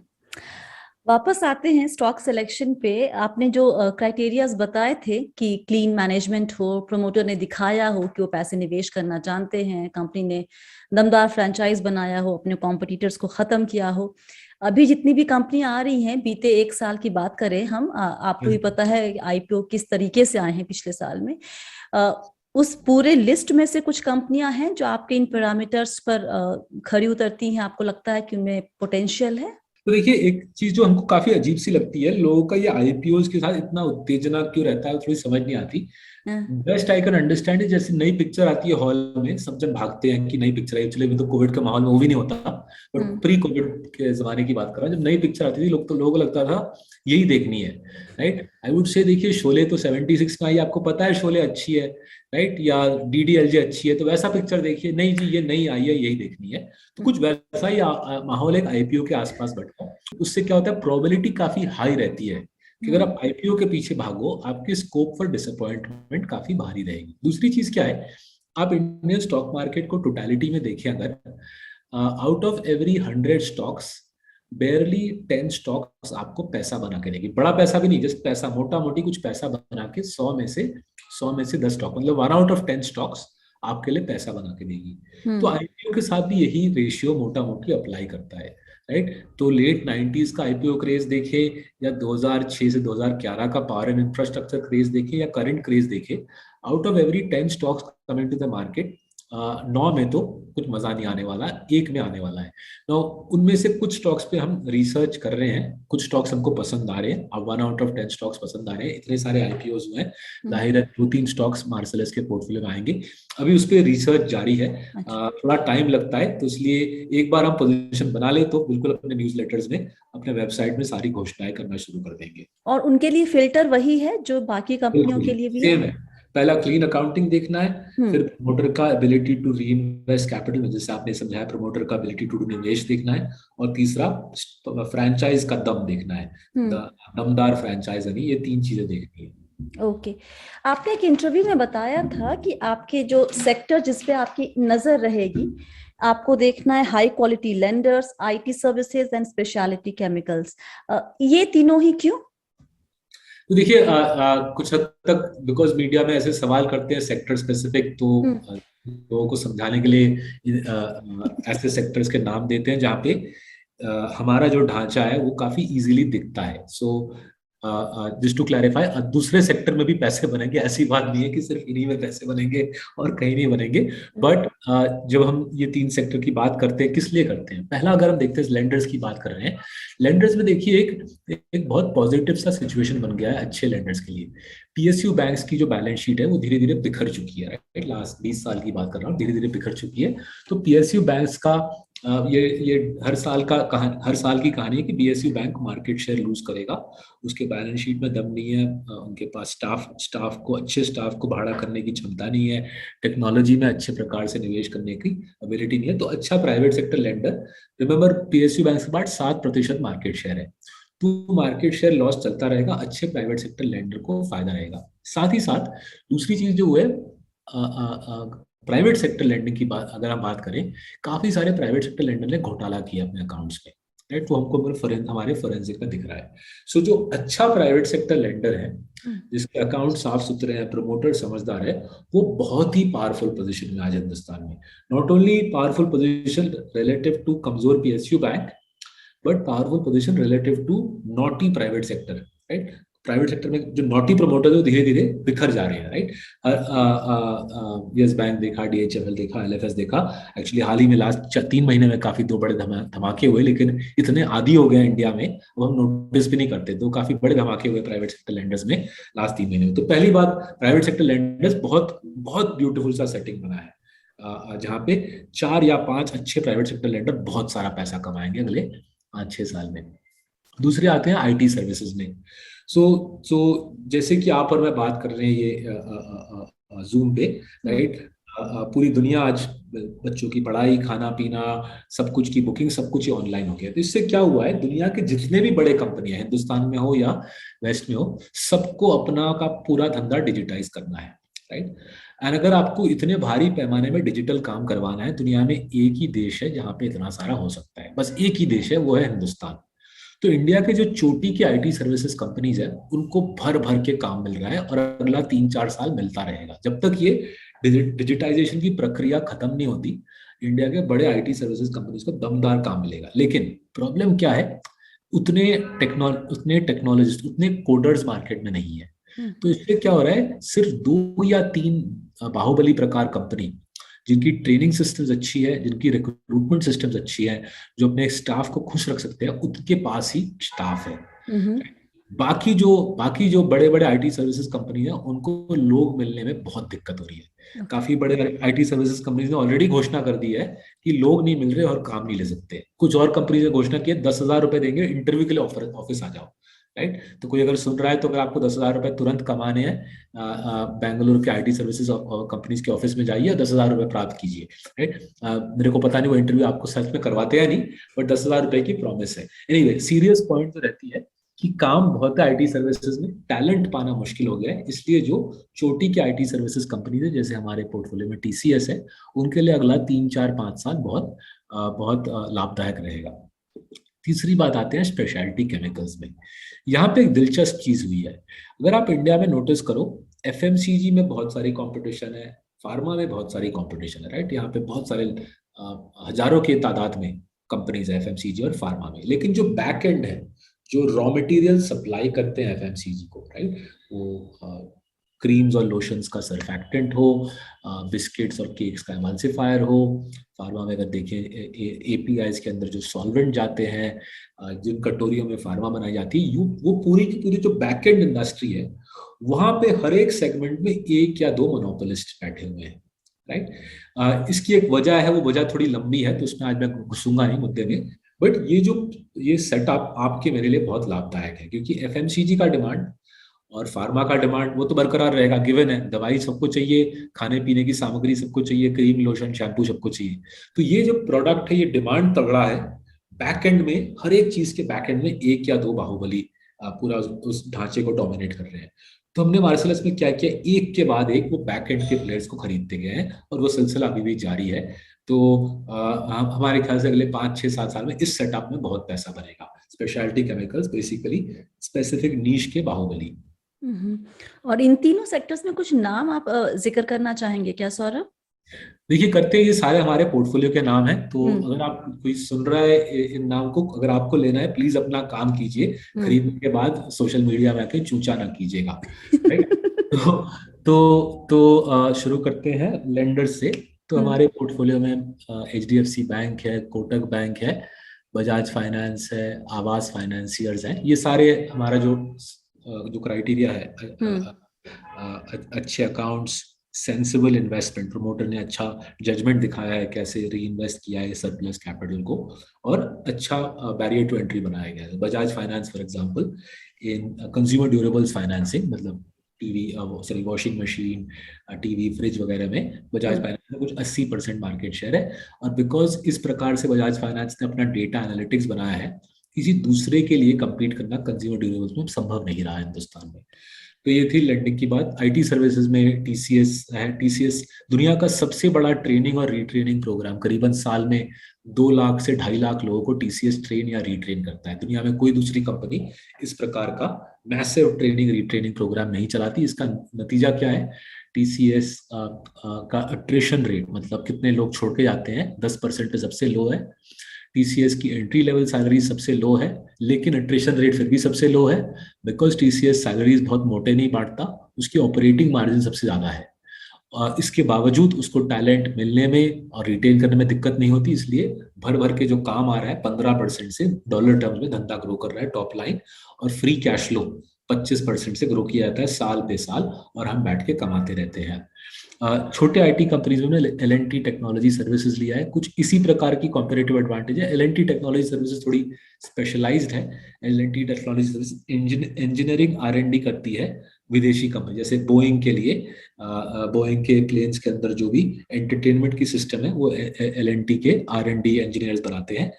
वापस आते हैं स्टॉक सिलेक्शन पे। आपने जो क्राइटेरियाज बताए थे कि क्लीन मैनेजमेंट हो, प्रमोटर ने दिखाया हो कि वो पैसे निवेश करना जानते हैं, कंपनी ने दमदार फ्रेंचाइज बनाया हो, अपने कॉम्पिटिटर्स को खत्म किया हो। अभी जितनी भी कंपनियां आ रही हैं, बीते एक साल की बात करें हम, आपको भी पता है आईपीओ किस तरीके से आए हैं पिछले साल में। अ, उस पूरे लिस्ट में से कुछ कंपनियां हैं जो आपके इन पैरामीटर्स पर खरी उतरती हैं, आपको लगता है कि उनमें पोटेंशियल है? तो देखिए, एक चीज जो हमको काफी अजीब सी लगती है, लोगों का ये आईपीओ के साथ इतना उत्तेजना क्यों रहता है, थोड़ी समझ नहीं आती। हाँ, बेस्ट आई कैन अंडरस्टैंड है, जैसे नई पिक्चर आती है हॉल में, सब जन भागते हैं कि नई पिक्चर आई। एक्चुअली में तो कोविड के माहौल में वो भी नहीं होता, बट हम्म प्री कोविड के जमाने की बात कर रहा हूँ, जब नई पिक्चर आती थी लोगों को लगता था यही देखनी है। राइट। आई वुड से देखिए, शोले तो 76 में आई, आपको पता है शोले अच्छी है, राइट, या डीडीएलजे अच्छी है, तो वैसा पिक्चर देखिए, नहीं जी ये नई आई है यही देखनी है। तो कुछ वैसा ही माहौल एक आईपीओ के आसपास बैठा है। उससे क्या होता है, प्रोबेबिलिटी काफी हाई रहती है कि अगर आप आईपीओ के पीछे भागो, आपकी स्कोप फॉर डिसअपॉइंटमेंट काफी भारी रहेगी। दूसरी चीज क्या है, आप इंडियन स्टॉक मार्केट को टोटलिटी में देखें अगर, out of every 100 stocks बेयरली 10 stocks आपको पैसा बना के देगी। बड़ा पैसा भी नहीं, जस्ट पैसा, मोटा मोटी कुछ पैसा बना के 100 में से 10 स्टॉक, मतलब 1 आउट ऑफ 10 स्टॉक्स आपके लिए पैसा बना के देगी। तो हम्म आईपीओ के साथ भी यही रेशियो मोटा मोटी अप्लाई करता है। राइट। तो लेट 90s का आईपीओ क्रेज देखे, या 2006 से 2011 का पावर एंड इंफ्रास्ट्रक्चर क्रेज देखे, या करंट क्रेज देखे, out of every 10 stocks coming to the market, 9 में तो कुछ मजा नहीं आने वाला, 1 में आने वाला है। तो उनमें से कुछ स्टॉक्स पे हम रिसर्च कर रहे हैं, कुछ स्टॉक्स हमको पसंद आ रहे हैं। अब 1 आउट ऑफ 10 स्टॉक्स पसंद आ रहे हैं, इतने सारे आईपीओज हुए हैं, जाहिर है 2-3 स्टॉक्स मार्सेलस के पोर्टफोलियो में आएंगे। अभी उस पर रिसर्च जारी है, थोड़ा टाइम लगता है, तो इसलिए एक बार हम पोजीशन बना ले तो बिल्कुल अपने न्यूज लेटर्स में, अपने वेबसाइट में सारी घोषणाएं करना शुरू कर देंगे। और उनके लिए फिल्टर वही है जो बाकी कंपनियों के लिए भी है? सेम है। पहला क्लीन अकाउंटिंग देखना है, फिर प्रमोटर का ability to reinvest capital, जैसे आपने समझाया, प्रमोटर का एबिलिटी टू निवेश देखना है, और तीसरा फ्रैंचाइज का दम देखना है, दमदार फ्रैंचाइज यानी, ये 3 चीजें देखनी है। ओके आपने एक इंटरव्यू में बताया था कि आपके जो सेक्टर जिस पे आपकी नजर रहेगी, आपको देखना है high quality lenders, IT services and speciality chemicals. ये तीनों ही क्यों? तो देखिए, कुछ हद तक बिकॉज मीडिया में ऐसे सवाल करते हैं सेक्टर स्पेसिफिक, तो लोगों को समझाने के लिए ऐसे सेक्टर्स के नाम देते हैं जहाँ पे हमारा जो ढांचा है वो काफी इजीली दिखता है। सो जस्ट टू क्लैरिफाई, दूसरे सेक्टर में भी पैसे बनेंगे, ऐसी बात नहीं है कि सिर्फ इन्हीं में पैसे बनेंगे और कहीं नहीं बनेंगे। बट जब हम ये 3 सेक्टर की बात करते हैं, किस लिए करते हैं, पहला अगर हम देखते हैं लेंडर्स की बात कर रहे हैं, लेंडर्स में देखिए एक बहुत पॉजिटिव सा सिचुएशन बन गया है अच्छे लेंडर्स के लिए। पीएसयू बैंक्स की जो बैलेंस शीट है वो धीरे धीरे बिखर चुकी है, राइट, लास्ट 20 साल की बात कर रहा हूँ, धीरे धीरे बिखर चुकी है। तो पीएसयू बैंक्स का ये हर साल की कहानी है कि PSU bank market share lose करेगा, उसके बैलेंस शीट में दम नहीं है, उनके पास अच्छे स्टाफ को भाड़ा करने की क्षमता नहीं है, टेक्नोलॉजी में अच्छे प्रकार से निवेश करने की एबिलिटी नहीं है। तो अच्छा private sector lender, remember PSU bank के बाद 7% मार्केट शेयर है, तो मार्केट शेयर लॉस चलता रहेगा, अच्छे प्राइवेट सेक्टर लेंडर को फायदा रहेगा। साथ ही साथ दूसरी चीज जो है, प्राइवेट सेक्टर लेंडिंग की बात अगर हम बात करें, काफी सारे प्राइवेट सेक्टर लेंडर ने घोटाला किया अपने अकाउंट्स में, राइट, वो हमको हमारे फोरेंसिक में दिख रहा है। सो जो अच्छा प्राइवेट सेक्टर लेंडर है, जिसके अकाउंट साफ सुथरे हैं, प्रमोटर समझदार है, वो बहुत ही पावरफुल पोजीशन में आज हिंदुस्तान में। Not only powerful position relative to कमजोर PSU bank, but powerful position relative to naughty private sector, right. Private sector में जो नॉटी प्रमोटर है वो धीरे धीरे बिखर जा रहे हैं, राइट। यस बैंक देखा, डीएचएफएल देखा, एलएफएस देखा, एक्चुअली हाल ही में लास्ट 3 महीने में काफी 2 बड़े धमाके हुए, लेकिन इतने आदी हो गए इंडिया में, अब हम नोटिस भी नहीं करते। तो काफी बड़े धमाके हुए प्राइवेट सेक्टर लेंडर्स में लास्ट 3 महीने में। तो पहली बात, प्राइवेट सेक्टर लेंडर्स बहुत बहुत ब्यूटीफुल सा सेटिंग बना है, जहाँ पे 4 या 5 अच्छे प्राइवेट सेक्टर लेंडर बहुत सारा पैसा कमाएंगे अगले 5-6 साल में। दूसरे आते हैं आईटी सर्विसेज में। सो जैसे कि आप और मैं बात कर रहे हैं ये जूम पे, राइट, पूरी दुनिया आज बच्चों की पढ़ाई, खाना पीना, सब कुछ की बुकिंग, सब कुछ ही ऑनलाइन हो गया। तो इससे क्या हुआ है, दुनिया के जितने भी बड़े कंपनियां हैं, हिंदुस्तान में हो या वेस्ट में हो, सबको अपना का पूरा धंधा डिजिटाइज करना है, राइट। एंड अगर आपको इतने भारी पैमाने में डिजिटल काम करवाना है, दुनिया में एक ही देश है जहां पे इतना सारा हो सकता है, बस एक ही देश है, वो है हिंदुस्तान। तो इंडिया के जो चोटी के आईटी सर्विसेज कंपनीज है, उनको भर भर के काम मिल रहा है, और अगला 3-4 साल मिलता रहेगा। जब तक ये डिजिटाइजेशन की प्रक्रिया खत्म नहीं होती, इंडिया के बड़े आईटी सर्विसेज कंपनीज को दमदार काम मिलेगा। लेकिन प्रॉब्लम क्या है, उतने टेक्नोलॉजिस्ट, उतने कोडर्स मार्केट में नहीं है। तो इससे क्या हो रहा है, सिर्फ 2 या 3 बाहुबली प्रकार कंपनी, जिनकी ट्रेनिंग सिस्टम्स अच्छी है, जिनकी रिक्रूटमेंट सिस्टम्स अच्छी है, जो अपने स्टाफ को खुश रख सकते हैं, उनके पास ही स्टाफ है। बाकी जो बड़े बड़े आईटी सर्विसेज कंपनी है, उनको लोग मिलने में बहुत दिक्कत हो रही है। काफी बड़े आईटी सर्विसेज कंपनीज ने ऑलरेडी घोषणा कर दी है कि लोग नहीं मिल रहे और काम नहीं ले सकते। कुछ और कंपनीज ने घोषणा की है 10,000 रुपए देंगे, इंटरव्यू के लिए ऑफिस आ जाओ, राइट। तो कोई अगर सुन रहा है, तो अगर आपको 10,000 रुपए तुरंत कमाने हैं, बेंगलुरु के आईटी सर्विसेज कंपनीज के ऑफिस में जाइए, 10,000 रुपए प्राप्त कीजिए, राइट। मेरे को पता नहीं वो इंटरव्यू आपको सच में करवाते हैं नहीं, बट 10,000 रुपए की प्रॉमिस है। एनीवे, सीरियस पॉइंट तो रहती है कि काम बहुत है आईटी सर्विसेज में, टैलेंट पाना मुश्किल हो गया है। इसलिए जो चोटी के आईटी सर्विसेज कंपनीज है, जैसे हमारे पोर्टफोलियो में टीसीएस है, उनके लिए अगला 3-4-5 साल बहुत लाभदायक रहेगा। तीसरी बात आते हैं स्पेशलिटी केमिकल्स में। यहाँ पे एक दिलचस्प चीज हुई है, अगर आप इंडिया में नोटिस करो, एफएमसीजी में बहुत सारी कंपटीशन है, फार्मा में बहुत सारी कंपटीशन है, राइट। यहाँ पे बहुत सारे हजारों के तादाद में कंपनीज है एफएमसीजी और फार्मा में। लेकिन जो बैक एंड है, जो रॉ मटेरियल सप्लाई करते हैं एफएमसीजी को, राइट, वो क्रीम्स और लोशंस का सरफैक्टेंट हो, बिस्किट्स और केक्स का एमल्सिफायर हो। फार्मा में अगर देखें एपीआईज के अंदर जो सॉल्वेंट जाते हैं, जिन कटोरियों में फार्मा बनाई जाती है, वो पूरी की पूरी जो बैक एंड इंडस्ट्री है, वहां पे हर एक सेगमेंट में एक या दो मोनोपोलिस्ट बैठे हुए हैं, राइट। इसकी एक वजह है, वो वजह थोड़ी लंबी है तो उसमें आज मैं घुसूंगा नहीं मुद्दे में, बट ये सेटअप आपके मेरे लिए बहुत लाभदायक है, क्योंकि एफएमसीजी का डिमांड और फार्मा का डिमांड वो तो बरकरार रहेगा, गिवन है, दवाई सबको चाहिए, खाने पीने की सामग्री सबको चाहिए, क्रीम लोशन शैम्पू सबको चाहिए। तो ये जो प्रोडक्ट है, ये डिमांड तगड़ा है, बैक एंड में हर एक चीज के बैक एंड में एक या दो बाहुबली पूरा उस ढांचे को डोमिनेट कर रहे हैं। तो हमने मार्शल में क्या किया, एक के बाद एक वो बैक एंड के प्लेयर्स को खरीदते गए हैं और वो सिलसिला अभी भी जारी है। तो हमारे ख्याल से अगले 5, 6, 7 साल में इस सेटअप में बहुत पैसा बनेगा। स्पेशलिटी केमिकल्स बेसिकली स्पेसिफिक नीश के बाहुबली। और इन तीनों सेक्टर्स में कुछ नाम आप जिक्र करना चाहेंगे क्या सौरभ? देखिए, करते हैं, ये सारे हमारे पोर्टफोलियो के नाम हैं, तो अगर आप कोई सुन रहा है इन नाम को, अगर आपको लेना है प्लीज अपना काम कीजिए, खरीदने के बाद सोशल मीडिया में आके चूचा ना कीजिएगा, राइट। तो शुरू करते हैं लेंडर से। तो हमारे पोर्टफोलियो में HDFC बैंक है, कोटक बैंक है, बजाज फाइनेंस है, आवास फाइनेंसियर्स हैं। ये सारे हमारा जो क्राइटेरिया है, अच्छे अकाउंट्स, सेंसिबल इन्वेस्टमेंट, प्रमोटर ने अच्छा जजमेंट दिखाया है कैसे री इन्वेस्ट किया है सरप्लस कैपिटल को, और अच्छा बैरियर टू एंट्री बनाया गया है। Bajaj finance for example in consumer durables financing, मतलब TV, washing machine, TV, fridge वगैरह में बजाज फाइनेंस में कुछ 80% मार्केट शेयर है। और बिकॉज इस प्रकार से बजाज फाइनेंस ने अपना डेटा एनालिटिक्स बनाया है, किसी दूसरे के लिए कम्पीट करना कंज्यूमर ड्यूरेबल्स में संभव नहीं रहा है हिंदुस्तान में। तो ये थी लेंडिंग की बात। आईटी सर्विसेज में टीसीएस है। टीसीएस दुनिया का सबसे बड़ा ट्रेनिंग और रीट्रेनिंग प्रोग्राम, करीबन साल में 2 लाख से 2.5 लाख लोगों को टीसीएस ट्रेन या रीट्रेन करता है। दुनिया में कोई दूसरी कंपनी इस प्रकार का मैसिव ट्रेनिंग रीट्रेनिंग प्रोग्राम नहीं चलाती। इसका नतीजा क्या है, टीसीएस का अट्रिशन रेट, मतलब कितने लोग छोड़ के जाते हैं, 10% पे सबसे लो है। टीसीएस की एंट्री लेवल सैलरी सबसे लो है, लेकिन अट्रिशन रेट फिर भी सबसे लो है, बिकॉज टीसीएस सैलरीज बहुत मोटे नहीं बांटता, उसकी ऑपरेटिंग मार्जिन सबसे ज्यादा है। इसके बावजूद उसको टैलेंट मिलने में और रिटेन करने में दिक्कत नहीं होती, इसलिए भर भर के जो काम आ रहा है 15% से डॉलर टर्म्स में धंधा ग्रो कर रहा है टॉप लाइन, और फ्री कैश फ्लो 25% से ग्रो किया जाता है साल पे साल, और हम बैठ के कमाते रहते हैं। छोटे आईटी कंपनीज में एल&टी टेक्नोलॉजी सर्विसेज लिया है, कुछ इसी प्रकार की कॉम्पिटिटिव एडवांटेज है। एल&टी टेक्नोलॉजी सर्विसेज थोड़ी स्पेशलाइज्ड है। L&T technology service engineering R&D करती है विदेशी कंपनी, जैसे बोइंग के लिए, बोइंग के प्लेन्स के अंदर जो भी एंटरटेनमेंट की सिस्टम है वो एल&टी के R&D इंजीनियर्स बनाते हैं।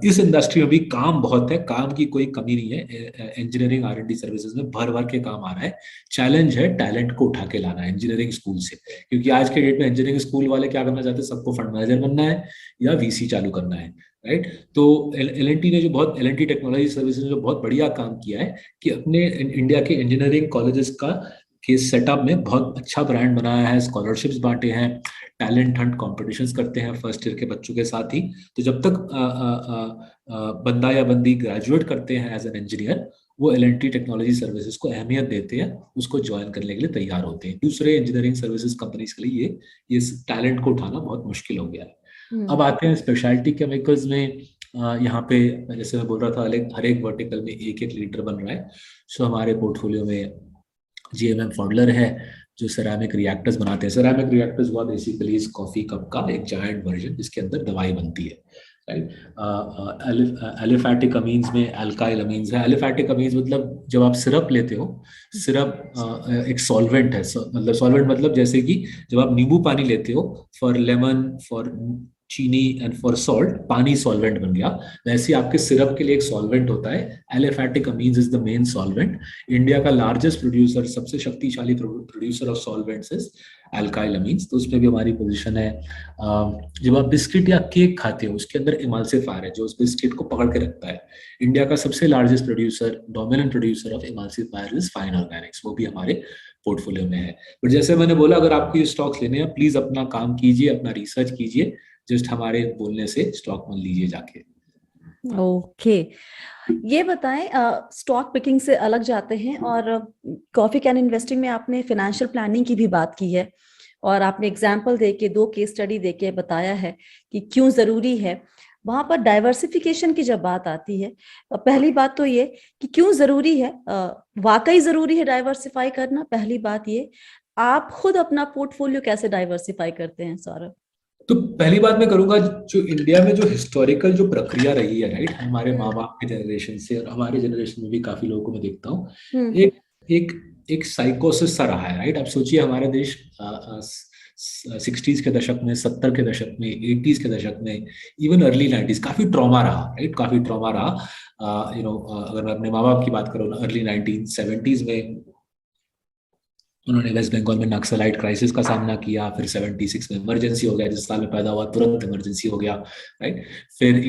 इस इंडस्ट्री में भी काम बहुत है, काम की कोई कमी नहीं है। इंजीनियरिंग R&D सर्विसेज में भर भर के काम आ रहा है। चैलेंज है टैलेंट को उठा के लाना है इंजीनियरिंग स्कूल से, क्योंकि आज के डेट में इंजीनियरिंग स्कूल वाले क्या करना चाहते हैं, सबको फंड मैनेजर बनना है या VC चालू करना है, राइट। तो एल&टी ने एल&टी टेक्नोलॉजी सर्विसेज ने जो बहुत बढ़िया काम किया है कि अपने इंडिया के इंजीनियरिंग कॉलेजेस के सेटअप में बहुत अच्छा ब्रांड बनाया है, स्कॉलरशिप्स बांटे हैं, टैलेंट हंट कॉम्पिटिशन्स करते हैं फर्स्ट ईयर के बच्चों के साथ ही। तो जब तक बंदा या बंदी ग्रेजुएट करते हैं एज एन इंजीनियर, वो एल&टी टेक्नोलॉजी सर्विसेज को अहमियत देते हैं, उसको ज्वाइन करने के लिए तैयार होते हैं। दूसरे इंजीनियरिंग सर्विसेज कंपनीज के लिए ये टैलेंट को उठाना बहुत मुश्किल हो गया है। अब आते हैं स्पेशलिटी केमिकल्स में। यहाँ पे जैसे मैं बोल रहा था, हर एक वर्टिकल में एक एक लीडर बन रहा है। सो हमारे पोर्टफोलियो में GMM फॉडलर है, जो सेरामिक रिएक्टर्स बनाते हैं। सेरामिक रिएक्टर्स हुआ बेसिकली इस कॉफी कप का एक जायंट वर्जन जिसके अंदर दवाई बनती है, राइट। एलिफैटिक अमीन्स में एल्काइल अमीन्स है। एलिफैटिक अमीन्स मतलब जब आप सिरप लेते हो, सिरप एक सॉल्वेंट है, मतलब सॉल्वेंट मतलब जैसे कि जब आप नींबू पानी लेते हो, फॉर लेमन, फॉर चीनी एंड फॉर सॉल्ट, पानी सॉल्वेंट बन गया, वैसे आपके सिरप के लिए एक सॉल्वेंट होता है। Aliphatic amines is the main solvent. India का लार्जेस्ट प्रोड्यूसर, सबसे शक्तिशाली producer of solvents is alkyl amines, तो उसमें भी हमारी पोजीशन है। जब आप बिस्किट या केक खाते हो, उसके अंदर इमल्सिफायर है जो उस बिस्किट को पकड़ के रखता है। इंडिया का सबसे largest producer, dominant producer of emulsifier is fine Organics, वो भी हमारे पोर्टफोलियो में है। बट जैसे मैंने बोला, अगर आपको ये स्टॉक्स लेने हैं, प्लीज अपना काम कीजिए, अपना रिसर्च कीजिए, जस्ट हमारे बोलने से स्टॉक मत लीजिए जाके। ओके, ये बताएं, स्टॉक पिकिंग से अलग जाते हैं और कॉफी कैन इन्वेस्टिंग में आपने फाइनेंशियल प्लानिंग की भी बात की है और आपने एग्जाम्पल देके, 2 केस स्टडी देके बताया है कि क्यों जरूरी है। वहां पर डाइवर्सिफिकेशन की जब बात आती है, पहली बात तो ये कि क्यों जरूरी है, वाकई जरूरी है डाइवर्सिफाई करना। पहली बात ये, आप खुद अपना पोर्टफोलियो कैसे डाइवर्सिफाई करते हैं सौरभ? तो पहली बात मैं करूंगा, जो इंडिया में जो हिस्टोरिकल जो प्रक्रिया रही है, राइट, हमारे माँ बाप के जनरेशन से और हमारे जनरेशन में भी काफी लोगों को मैं देखता हूँ, हम्म। एक एक एक साइकोसिस सा रहा है, राइट। आप सोचिए, हमारा देश 60s के दशक में, 70 के दशक में, 80s के दशक में, इवन अर्ली 90s काफी ट्रॉमा रहा, राइट, काफी ट्रॉमा रहा। अगर मैं अपने माँ बाप की बात करूँ ना, अर्ली 1970s में उन्होंने वेस्ट बंगाल में नक्सलाइट क्राइसिस का सामना किया, फिर 76 में इमरजेंसी हो गया, जिस साल में पैदा हुआ तुरंत इमरजेंसी हो गया, राइट। फिर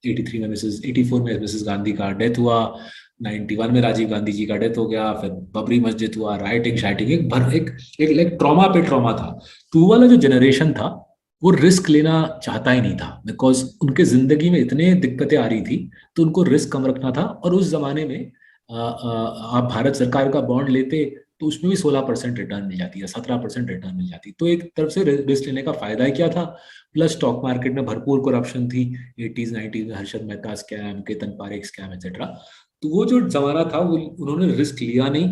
83 में मिसेस 84 में मिसेस गांधी का डेथ हुआ, 91 में राजीव गांधी जी का डेथ हो गया, फिर बबरी मस्जिद हुआ, राइटिंग शाइटिंग, एक लाइक ट्रॉमा पे ट्रॉमा था। तो वो वाला जो जनरेशन था वो रिस्क लेना चाहता ही नहीं था, बिकॉज उनके जिंदगी में इतने दिक्कतें आ रही थी, तो उनको रिस्क कम रखना था। और उस जमाने में आप भारत सरकार का बॉन्ड लेते तो उसमें भी 16% रिटर्न मिल जाती है, 17% रिटर्न मिल जाती। तो एक तरफ से रिस्क लेने का फायदा ही क्या था, प्लस स्टॉक मार्केट में भरपूर करप्शन थी 80s 90s में, Harshad Mehta scam, Ketan Parekh scam etcetera. तो वो जो जमाना था वो उन्होंने रिस्क लिया नहीं।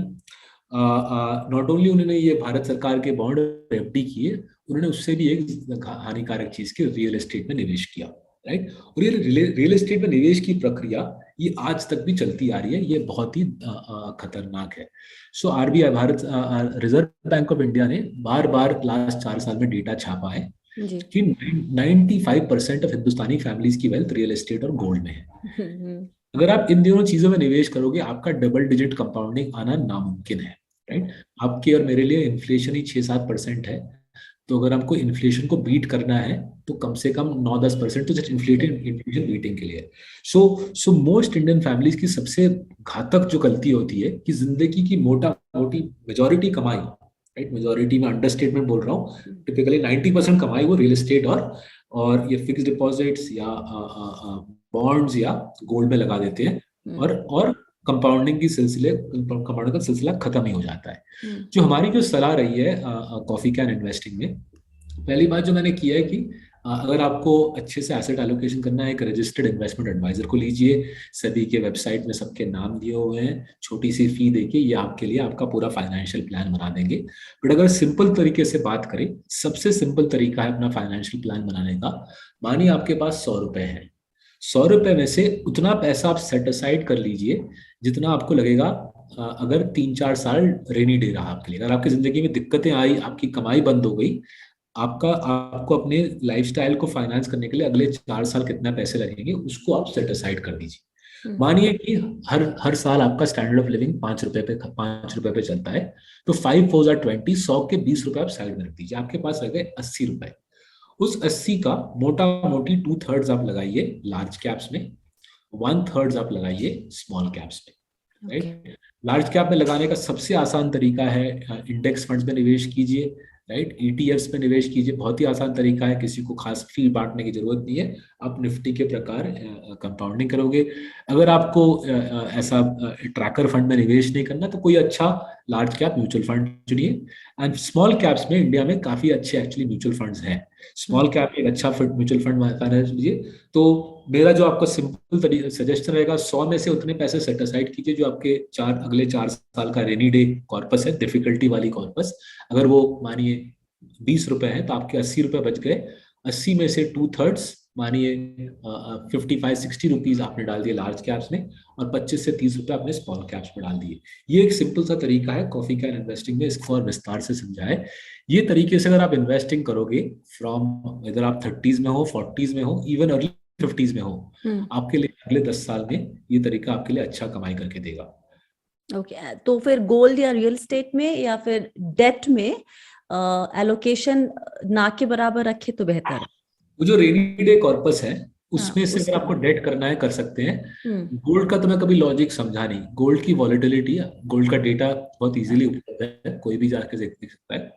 नॉट ओनली उन्होंने ये भारत सरकार के बॉन्ड एफडी किए, उन्होंने उससे भी एक हानिकारक चीज के रियल एस्टेट में निवेश किया, राइट। और ये रियल एस्टेट में निवेश की प्रक्रिया ये आज तक भी चलती आ रही है, ये बहुत ही खतरनाक है। So RBI, Bharat reserve bank of India ने बार बार लास्ट 4 साल में डेटा छापा है जी। कि 95% ऑफ हिंदुस्तानी फैमिलीज की वेल्थ रियल एस्टेट और गोल्ड में है। अगर आप इन दोनों चीजों में निवेश करोगे, आपका डबल डिजिट कंपाउंडिंग आना नामुमकिन है, राइट। आपके और मेरे लिए इन्फ्लेशन ही 6-7% है, तो अगर आपको इन्फ्लेशन को बीट करना है तो कम से कम 9-10% तो जस्ट इन्फ्लेशन बीटिंग के लिए। सो मोस्ट इंडियन फैमिलीज की सबसे घातक जो गलती होती है कि जिंदगी की मोटा मोटी मेजोरिटी कमाई, राइट, मेजोरिटी में अंडरस्टेटमेंट बोल रहा हूँ, टिपिकली 90% कमाई वो रियल एस्टेट और ये फिक्स डिपॉजिट्स या बॉन्ड्स या गोल्ड में लगा देते हैं, और कंपाउंडिंग कंपाउंडिंग का सिलसिला खत्म ही हो जाता है। जो हमारी जो सलाह रही है कॉफी कैन इन्वेस्टिंग में, पहली बात जो मैंने किया है कि अगर आपको अच्छे से एसेट एलोकेशन करना है, एक रजिस्टर्ड इन्वेस्टमेंट एडवाइजर को लीजिए। सभी के वेबसाइट में सबके नाम दिए हुए हैं, छोटी सी फी देके ये आपके लिए आपका पूरा फाइनेंशियल प्लान बना देंगे। बट अगर सिंपल तरीके से बात करें, सबसे सिंपल तरीका है अपना फाइनेंशियल प्लान बनाने का। मानिए आपके पास 100 रुपए है, 100 रुपए में से उतना पैसा आप सेट असाइड कर लीजिए जितना आपको लगेगा अगर 3-4 साल रेनी डे रहा आपके लिए, अगर आपकी जिंदगी में दिक्कतें आई, आपकी कमाई बंद हो गई, आपको अपने लाइफस्टाइल को फाइनेंस करने के लिए अगले 4 साल कितना पैसे लगेंगे उसको आप सेट असाइड कर दीजिए। मानिए कि हर साल आपका स्टैंडर्ड ऑफ लिविंग 5 रुपए पे चलता है, तो 5 4 are 20, 100 के 20 रुपए आप साइड में रख दीजिए, आपके पास रह गए 80 रुपए। उस 80 का मोटा मोटी 2/3 आप लगाइए लार्ज कैप्स में, 1/3 आप लगाइए स्मॉल कैप्स में, राइट। लार्ज कैप में लगाने का सबसे आसान तरीका है इंडेक्स फंड्स में निवेश कीजिए, राइट। ईटीएफ्स में निवेश कीजिए, बहुत ही आसान तरीका है, किसी को खास फी बांटने की जरूरत नहीं है, आप निफ्टी के प्रकार कंपाउंडिंग करोगे। अगर आपको ऐसा ट्रैकर फंड में निवेश नहीं करना तो कोई अच्छा लार्ज कैप म्यूचुअल फंड चुनिए। एंड स्मॉल कैप्स में इंडिया में काफी अच्छे एक्चुअली म्यूचुअल फंड्स हैं, स्मॉल कैप एक अच्छा म्यूचुअल फंड फाइनेंस लीजिए। तो मेरा जो आपका सिंपल सजेशन रहेगा, 100 में से उतने पैसे सेट असाइड कीजिए जो आपके अगले 4 साल का रेनी डे कॉर्पस है, डिफिकल्टी वाली कॉर्पस। अगर वो मानिए 20 रुपए है तो आपके 80 रुपए बच गए, 80 में से 2/3 मानिए 55-60 रुपीज आपने डाल दिए लार्ज कैप्स में, और 25 से 30 रुपए आपने स्मॉल कैप्स में डाल दिए। ये एक सिंपल सा तरीका है कॉफी कैन इन्वेस्टिंग में, इसको और विस्तार से समझाए। ये तरीके से अगर आप इन्वेस्टिंग करोगे फ्रॉम इधर आप 30s में हो, 40s में हो, इवन अर्ली 50s में हो, आपके लिए अगले 10 साल में ये तरीका आपके लिए अच्छा कमाई करके देगा। ओके, तो फिर गोल्ड या रियल एस्टेट में या फिर डेट में एलोकेशन ना के बराबर रखे तो बेहतर है। वो जो रेनी डे कॉर्पस है उसमें से अगर आपको डेट करना है कर सकते हैं। गोल्ड का तो मैं कभी लॉजिक समझा नहीं, गोल्ड की वॉलेटिलिटी, गोल्ड का डेटा बहुत इजीली उपलब्ध है, कोई भी जाके देख सकता है।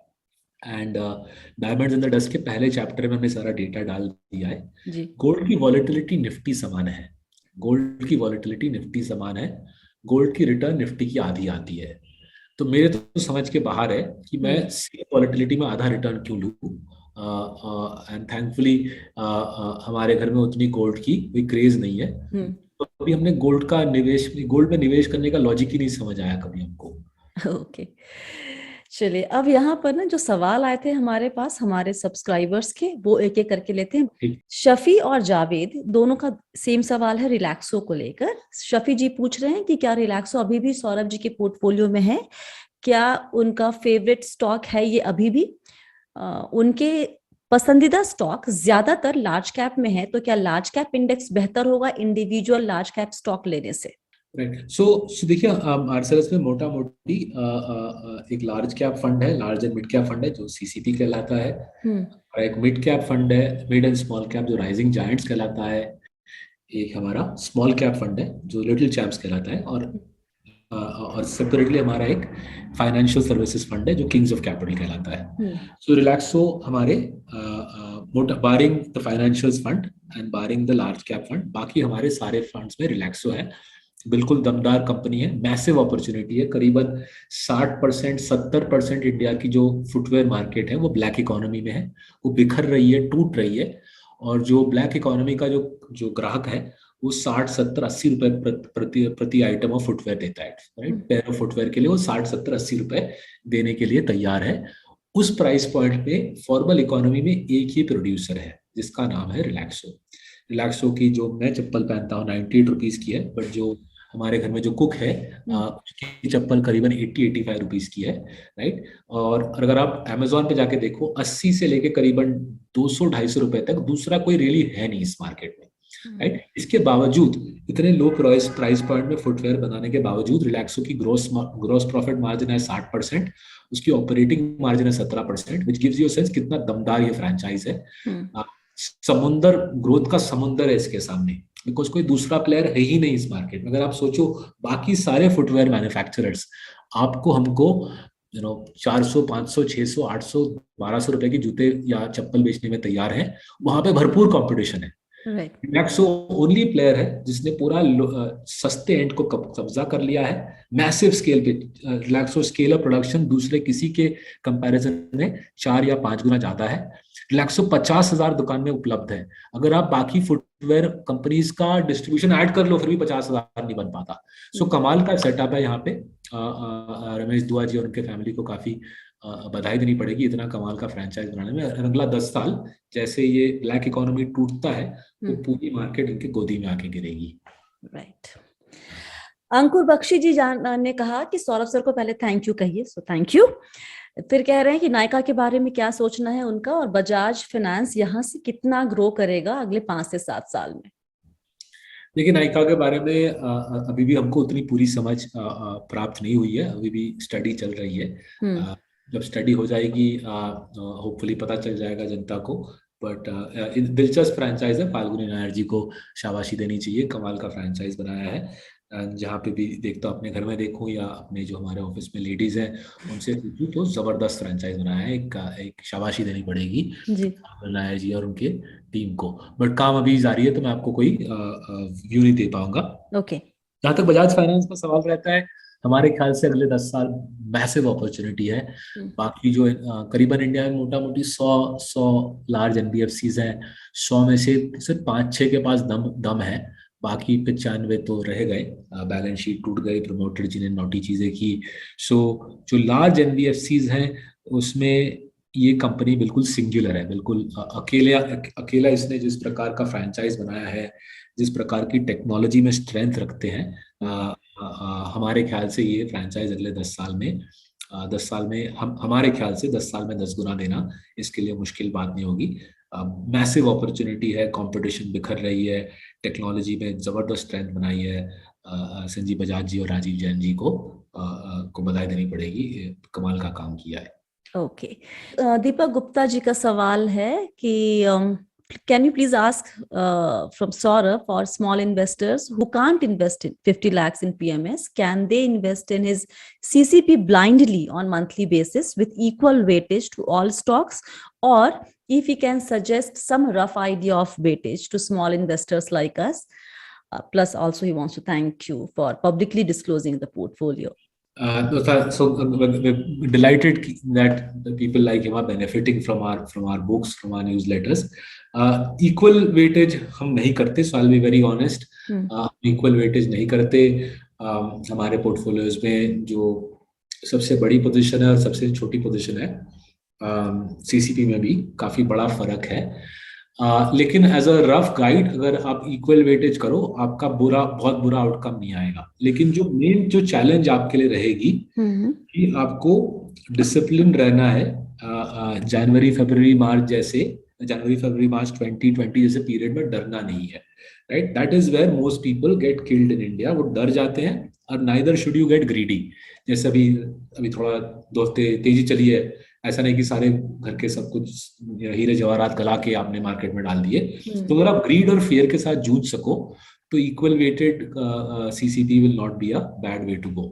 And diamonds in the dust के पहले चैप्टर में हमने सारा डेटा डाल दिया है। जी गोल्ड की वॉलेटिलिटी निफ्टी समान है, गोल्ड की वॉलेटिलिटी निफ्टी समान है, गोल्ड की रिटर्न निफ्टी की आधी आती है। तो मेरे तो समझ के बाहर है कि मैं सेम वॉलेटिलिटी में आधा रिटर्न क्यों लूँ। एंड थैंकफुली हमारे घर में उतनी गोल्ड की कोई क्रेज नहीं है, तो अभी हमने गोल्ड में निवेश करने का लॉजिक ही नहीं समझ आया कभी हमको। ओके चलिए, अब यहाँ पर ना जो सवाल आए थे हमारे पास हमारे सब्सक्राइबर्स के, वो एक एक करके लेते हैं। ठीक। शफी और जावेद दोनों का सेम सवाल है रिलैक्सो को लेकर। शफी जी पूछ रहे हैं कि क्या रिलैक्सो अभी भी सौरभ जी के पोर्टफोलियो में है, क्या उनका फेवरेट स्टॉक है ये अभी भी। उनके पसंदीदा स्टॉक ज्यादातर लार्ज कैप में है, तो क्या लार्ज कैप इंडेक्स बेहतर होगा इंडिविजुअल लार्ज कैप स्टॉक लेने से। राइट, सो देखिए आरसेलस में मोटा मोटी एक लार्ज कैप फंड है, large and mid cap fund है जो सीसीपी कहलाता है, और एक मिड कैप फंड है, मिड एंड स्मॉल कैप जो राइजिंग जायंट्स कहलाता है, एक हमारा स्मॉल कैप फंड है जो लिटिल चैम्प्स कहलाता है, और सेपरेटली हमारा एक फाइनेंशियल सर्विसेज फंड है जो किंग्स ऑफ कैपिटल कहलाता है। सो रिलैक्सो हमारे barring the financial fund and barring the large cap fund, बाकी हमारे सारे फंड्स में रिलैक्सो है। बिल्कुल दमदार कंपनी है, मैसिव अपॉर्चुनिटी है। करीबन 60% 70% इंडिया की जो फुटवेयर मार्केट है वो ब्लैक इकोनॉमी में है, वो बिखर रही है, टूट रही है, और जो ब्लैक इकोनॉमी का जो ग्राहक है वो 60 70 80 रुपए प्रति आइटम ऑफ फुटवेयर देता है, राइट। पेयर ऑफ फुटवेयर के लिए वो 60 70 80 रुपए देने के लिए तैयार है। उस प्राइस पॉइंट पे फॉर्मल इकोनॉमी में एक ही प्रोड्यूसर है जिसका नाम है रिलैक्सो। रिलैक्सो की जो मैं चप्पल पहनता हूँ 98 रुपीज की है, बट जो हमारे घर में जो कुक है उसकी चप्पल करीबन 80-85 रुपीज की है, राइट। और अगर आप अमेजोन पे जाके देखो 80 से लेके करीबन 200-250 रुपए तक दूसरा कोई रियली है नहीं इस मार्केट में, राइट। इसके बावजूद इतने लो प्राइस पॉइंट में फुटवेयर बनाने के बावजूद रिलैक्सो की ग्रोस प्रॉफिट मार्जिन है 60%, उसकी ऑपरेटिंग मार्जिन है 17%, विच गिव्स यू सेंस कितना दमदार ये फ्रेंचाइज है। समुंदर, ग्रोथ का समुंदर है इसके सामने, बिकॉज कोई दूसरा प्लेयर है ही नहीं इस मार्केट में। अगर आप सोचो बाकी सारे फुटवेयर मैन्युफैक्चरर्स आपको हमको 400 500 600 800 1200 रुपए के जूते या चप्पल बेचने में तैयार है, वहां पे भरपूर कंपटीशन है। रिलैक्सो ओनली प्लेयर है जिसने पूरा सस्ते एंड को कब्जा कर लिया है, मैसिव स्केल पे। रिलैक्सो स्केल ऑफ प्रोडक्शन दूसरे किसी के कंपैरिजन में 4 या 5 गुना ज्यादा है। रिलैक्सो 50,000 दुकान में उपलब्ध है। अगर आप बाकी फुटवेयर कंपनीज का डिस्ट्रीब्यूशन ऐड कर लो फिर भी 50,000 नहीं बन पाता। सो कमाल का सेटअप है यहाँ पे। रमेश दुआ जी और उनके फैमिली को काफी बधाई देनी पड़ेगी इतना कमाल का फ्रेंचाइज बनाने में। अगला 10 साल जैसे ये ब्लैक इकोनॉमी टूटता है तो पूरी मार्केट इनके गोदी में आके गिरेगी। राइट। अंकुर बख्शी जी ने कहा कि सौरभ सर को पहले थैंक यू कहिए, सो थैंक यू। फिर कह रहे हैं कि नायका के बारे में क्या सोचना है उनका, और बजाज फाइनेंस यहाँ से कितना ग्रो करेगा अगले 5 से 7 साल में। देखिए नायका के बारे में अभी भी हमको उतनी पूरी समझ प्राप्त नहीं हुई है, अभी भी स्टडी चल रही है। जब स्टडी हो जाएगी होपफुली पता चल जाएगा जनता को। बट दिलचस्प फ्रेंचाइज है, फाल्गुनी नायर जी को शाबाशी देनी चाहिए, कमाल का फ्रेंचाइज बनाया है। जहाँ पे भी देखता हूँ, अपने घर में देखूँ या अपने जो हमारे ऑफिस में लेडीज हैं उनसे पूछूं तो जबरदस्त फ्रेंचाइज बनाया है, एक शाबाशी देनी पड़ेगी नायर जी और उनके टीम को। बट काम अभी जारी है तो मैं आपको कोई व्यू नहीं दे पाऊंगा। ओके। जहाँ तक बजाज फाइनेंस का सवाल रहता है, हमारे ख्याल से अगले 10 साल मैसिव अपॉर्चुनिटी है। बाकी जो करीबन इंडिया में मोटा मोटी 100 लार्ज एनबीएफसीज हैं, 100 में से सिर्फ 5-6 के पास दम है, बाकी 95 तो रह गए, बैलेंस शीट टूट गई, प्रमोटर जिन्हें नोटी चीजें की। सो जो लार्ज एनबीएफसीज हैं उसमें ये कंपनी बिल्कुल सिंगुलर है, बिल्कुल अकेला इसने जिस प्रकार का फ्रेंचाइज बनाया है, जिस प्रकार की टेक्नोलॉजी में स्ट्रेंथ रखते हैं, हमारे ख्याल से ये फ्रेंचाइज अगले 10 साल में हमारे ख्याल से 10 साल में 10 गुना देना इसके लिए मुश्किल बात नहीं होगी। मैसिव अपॉर्चुनिटी है, कंपटीशन बिखर रही है, टेक्नोलॉजी में जबरदस्त स्ट्रेंथ बनाई है। संजीव बजाज जी और राजीव जैन जी को बधाई देनी पड़ेगी, कमाल का काम किया है। ओके। दीपक गुप्ता जी का सवाल है कि can you please ask from Saurabh, for small investors who can't invest in 50 lakhs in PMS, can they invest in his CCP blindly on monthly basis with equal weightage to all stocks, or if he can suggest some rough idea of weightage to small investors like us? Plus also he wants to thank you for publicly disclosing the portfolio. We're delighted that the people like him are benefiting from our books, from our newsletters. Equal weightage हम नहीं करते, so I'll be very honest. Equal weightage नहीं करते. हमारे पोर्टफोलियोज में जो सबसे बड़ी पोजीशन है और सबसे छोटी पोजीशन है, सीसीपी में भी काफी बड़ा फर्क है. लेकिन एज अ रफ गाइड अगर आप इक्वल वेटेज करो, आपका बहुत बुरा आउटकम नहीं आएगा. लेकिन जो चैलेंज आपके लिए रहेगी कि आपको डिसिप्लिन रहना है. जनवरी फरवरी मार्च 2020 जैसे पीरियड में डरना नहीं है, right? That is where most people get killed in India. वो डर जाते हैं. और neither should you get greedy. जैसे अभी थोड़ा तेजी चली है, ऐसा नहीं कि सारे घर के सब कुछ हीरे जवाहरात गला के आपने मार्केट में डाल दिए. तो अगर आप ग्रीड और फेयर के साथ जूझ सको तो equal weighted CCP will not be a bad way to go.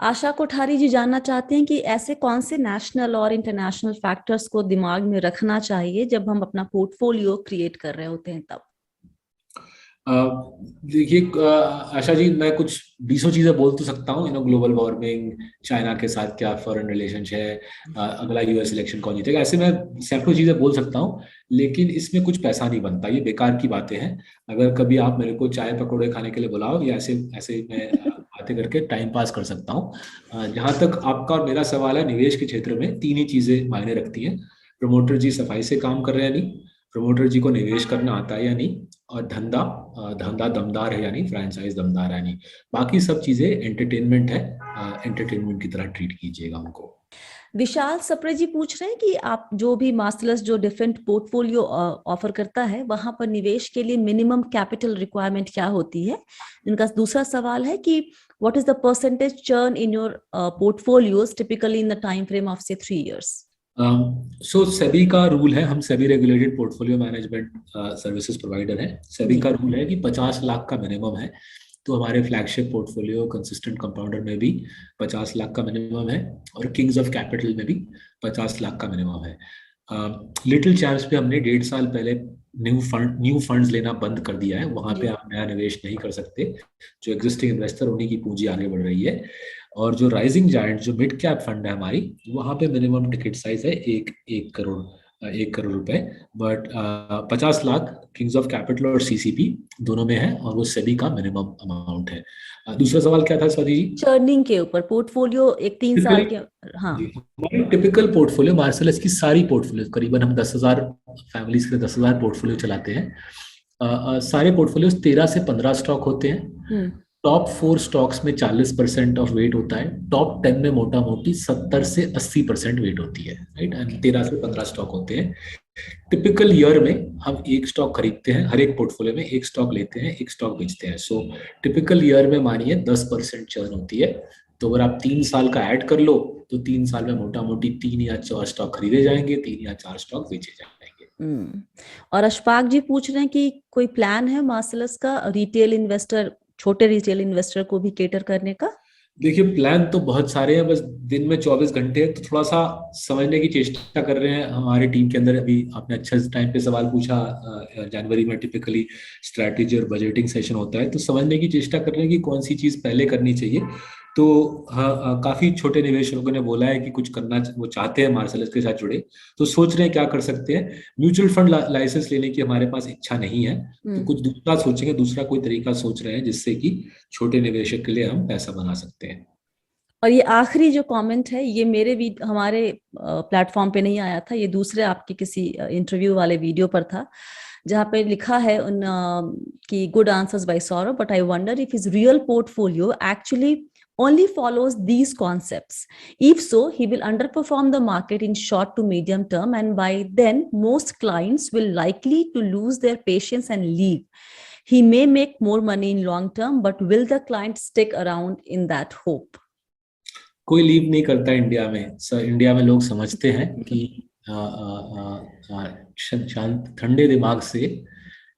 Asha Kothari ji जानना चाहते हैं कि ऐसे कौन से नेशनल और इंटरनेशनल फैक्टर्स को दिमाग में रखना चाहिए जब हम अपना पोर्टफोलियो क्रिएट कर रहे होते हैं तब. देखिए आशा जी, मैं कुछ 20 चीजें बोल तो सकता हूँ. ग्लोबल वार्मिंग, चाइना के साथ क्या फॉरेन रिलेशन है, अगला यूएस इलेक्शन कौन जीतेगा, ऐसे मैं सैकड़ों चीजें बोल सकता हूँ. लेकिन इसमें कुछ पैसा नहीं बनता, ये बेकार की बातें हैं. अगर कभी आप मेरे को चाय पकौड़े खाने के लिए बुलाओ, या ऐसे मैं बातें करके टाइम पास कर सकता हूँ. जहां तक आपका और मेरा सवाल है, निवेश के क्षेत्र में 3 ही चीजें मायने रखती हैं. प्रमोटर जी सफाई से काम कर रहे हैं नहीं, प्रमोटर जी को निवेश करना आता है या नहीं, और धंधा दमदार है या नहीं, फ्रेंचाइज दमदार है नहीं. बाकी सब चीजें एंटरटेनमेंट है. एंटरटेनमेंट की तरह ट्रीट कीजिएगा उनको. विशाल सप्रे जी पूछ रहे हैं कि आप जो भी मास्टर्स जो डिफरेंट पोर्टफोलियो ऑफर करता है, वहां पर निवेश के लिए मिनिमम कैपिटल रिक्वायरमेंट क्या होती है. इनका दूसरा सवाल है कि what is the percentage churn in your portfolios typically in the time frame of से 3 years. सो सेबी का रूल है, हम SEBI regulated portfolio management services provider है. सेबी का रूल है कि 50 लाख का मिनिमम है. तो हमारे फ्लैगशिप पोर्टफोलियो कंसिस्टेंट कंपाउंडर में भी 50 लाख का मिनिमम है, और किंग्स ऑफ कैपिटल में भी 50 लाख का मिनिमम है. लिटिल चैम्प्स पे हमने 1.5 साल पहले न्यू फंड्स लेना बंद कर दिया है. वहां पे आप नया निवेश नहीं कर सकते. जो एग्जिस्टिंग इन्वेस्टर, उन्हीं की पूंजी आगे बढ़ रही है. और जो राइजिंग जायंट, जो मिड कैप फंड है हमारी, वहां पे मिनिमम टिकट साइज है 1 करोड़ रुपए. But 50 lakh Kings of capital और सीसीपी दोनों में है, और वो सेबी का मिनिमम अमाउंट है. दूसरा सवाल क्या था स्वाति जी? चर्निंग के ऊपर पोर्टफोलियो 3 साल के. हाँ, हमारी टिपिकल पोर्टफोलियो, मार्सेलस की सारी पोर्टफोलियो, करीबन हम 10,000 फैमिलीज के 10,000 पोर्टफोलियो चलाते हैं. सारे पोर्टफोलियो 13 से 15 स्टॉक होते हैं. टॉप 4 स्टॉक्स में 40% ऑफ वेट होता है. टॉप 10 में मोटा मोटी 70 से 80% वेट होती है, राइट? एंड 13 से 15 स्टॉक होते हैं. टिपिकल ईयर में हम 1 स्टॉक खरीदते हैं. हर एक पोर्टफोलियो में 1 स्टॉक लेते हैं, 1 स्टॉक बेचते हैं. सो टिपिकल ईयर में मानिए 10% चर्न होती है. तो अगर आप 3 साल का ऐड कर लो तो 3 साल में मोटा मोटी 3 या 4 स्टॉक खरीदे जाएंगे, 3 या 4 स्टॉक बेचे जाएंगे. और अशफाक जी पूछ रहे हैं कि कोई प्लान है मार्सेलस का रिटेल इन्वेस्टर, छोटे रिटेल इन्वेस्टर को भी केटर करने का? देखिए, प्लान तो बहुत सारे हैं, बस दिन में 24 घंटे है, तो थोड़ा सा समझने की चेष्टा कर रहे हैं हमारे टीम के अंदर. अभी आपने अच्छा टाइम पे सवाल पूछा. जनवरी में टिपिकली स्ट्रैटेजी और बजटिंग सेशन होता है, तो समझने की चेष्टा कर रहे हैं कि कौन सी चीज पहले करनी चाहिए. तो हाँ, काफी छोटे निवेशकों ने बोला है कि कुछ करना वो चाहते हैं मार्सेलस के साथ जुड़े, तो सोच रहे हैं क्या कर सकते हैं. म्यूचुअल फंड लाइसेंस लेने की हमारे पास इच्छा नहीं है, तो कुछ दूसरा सोचेंगे, दूसरा कोई तरीका सोच रहे हैं जिससे कि छोटे निवेशक के लिए हम पैसा बना सकते हैं. और ये आखिरी जो कमेंट है, ये मेरे हमारे प्लेटफॉर्म पे नहीं आया था, ये दूसरे आपके किसी इंटरव्यू वाले वीडियो पर था, जहाँ पे लिखा है कि good answers by Saurabh, but I wonder if his real portfolio actually only follows these concepts. If so, he will underperform the market in short to medium term, and by then most clients will likely to lose their patience and leave. He may make more money in long term, but will the client stick around in that hope? कोई लीव नहीं करता इंडिया में. इंडिया में लोग समझते हैं कि शांत ठंडे दिमाग से,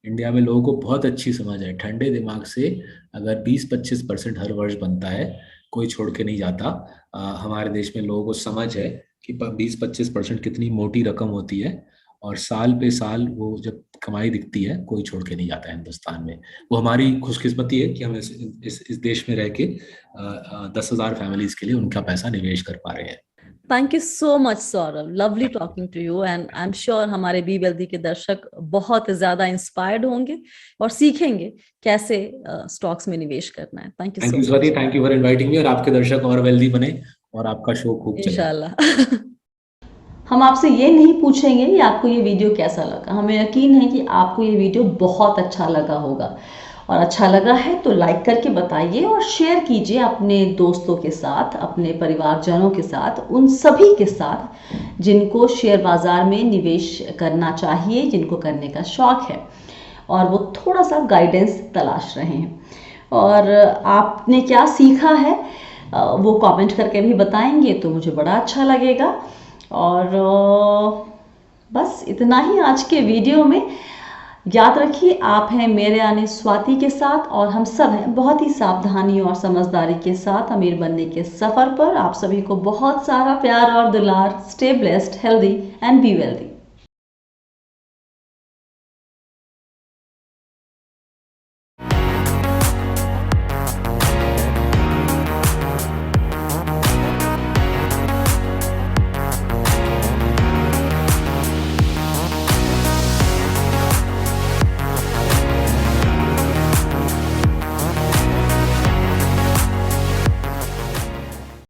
इंडिया में लोगों को बहुत अच्छी समझ है, ठंडे दिमाग से अगर 20-25% हर वर्ष बनता है, कोई छोड़ के नहीं जाता। हमारे देश में लोगों को समझ है कि 20-25% कितनी मोटी रकम होती है, और साल पे साल वो जब कमाई दिखती है, कोई छोड़ के नहीं जाता है हिंदुस्तान में। वो हमारी खुशकिस्मती है कि हम इस देश में रह के 10,000 फैमिलीज के लिए उनका पैसा निवेश कर पा रहे हैं। Thank you so much Saurabh, lovely talking to you, and I am sure हमारे बी वेल्दी के दर्शक बहुत ज्यादा इंस्पायर्ड होंगे और सीखेंगे कैसे स्टॉक्स में निवेश करना है। Thank you so much. Swati, thank you for inviting me, और आपके दर्शक और वेल्दी बने और आपका शो खूब चले इंशाल्लाह। हम आपसे ये नहीं पूछेंगे कि आपको ये वीडियो कैसा लगा, हमें यकीन है कि आपको ये वीडियो बहुत अच्छा लगा होगा, और अच्छा लगा है तो लाइक करके बताइए और शेयर कीजिए अपने दोस्तों के साथ, अपने परिवारजनों के साथ, उन सभी के साथ जिनको शेयर बाजार में निवेश करना चाहिए, जिनको करने का शौक है और वो थोड़ा सा गाइडेंस तलाश रहे हैं। और आपने क्या सीखा है वो कमेंट करके भी बताएंगे तो मुझे बड़ा अच्छा लगेगा। और बस इतना ही आज के वीडियो में। याद रखिए, आप हैं मेरे यानी स्वाति के साथ, और हम सब हैं बहुत ही सावधानी और समझदारी के साथ अमीर बनने के सफर पर। आप सभी को बहुत सारा प्यार और दुलार। Stay blessed, healthy and be wealthy.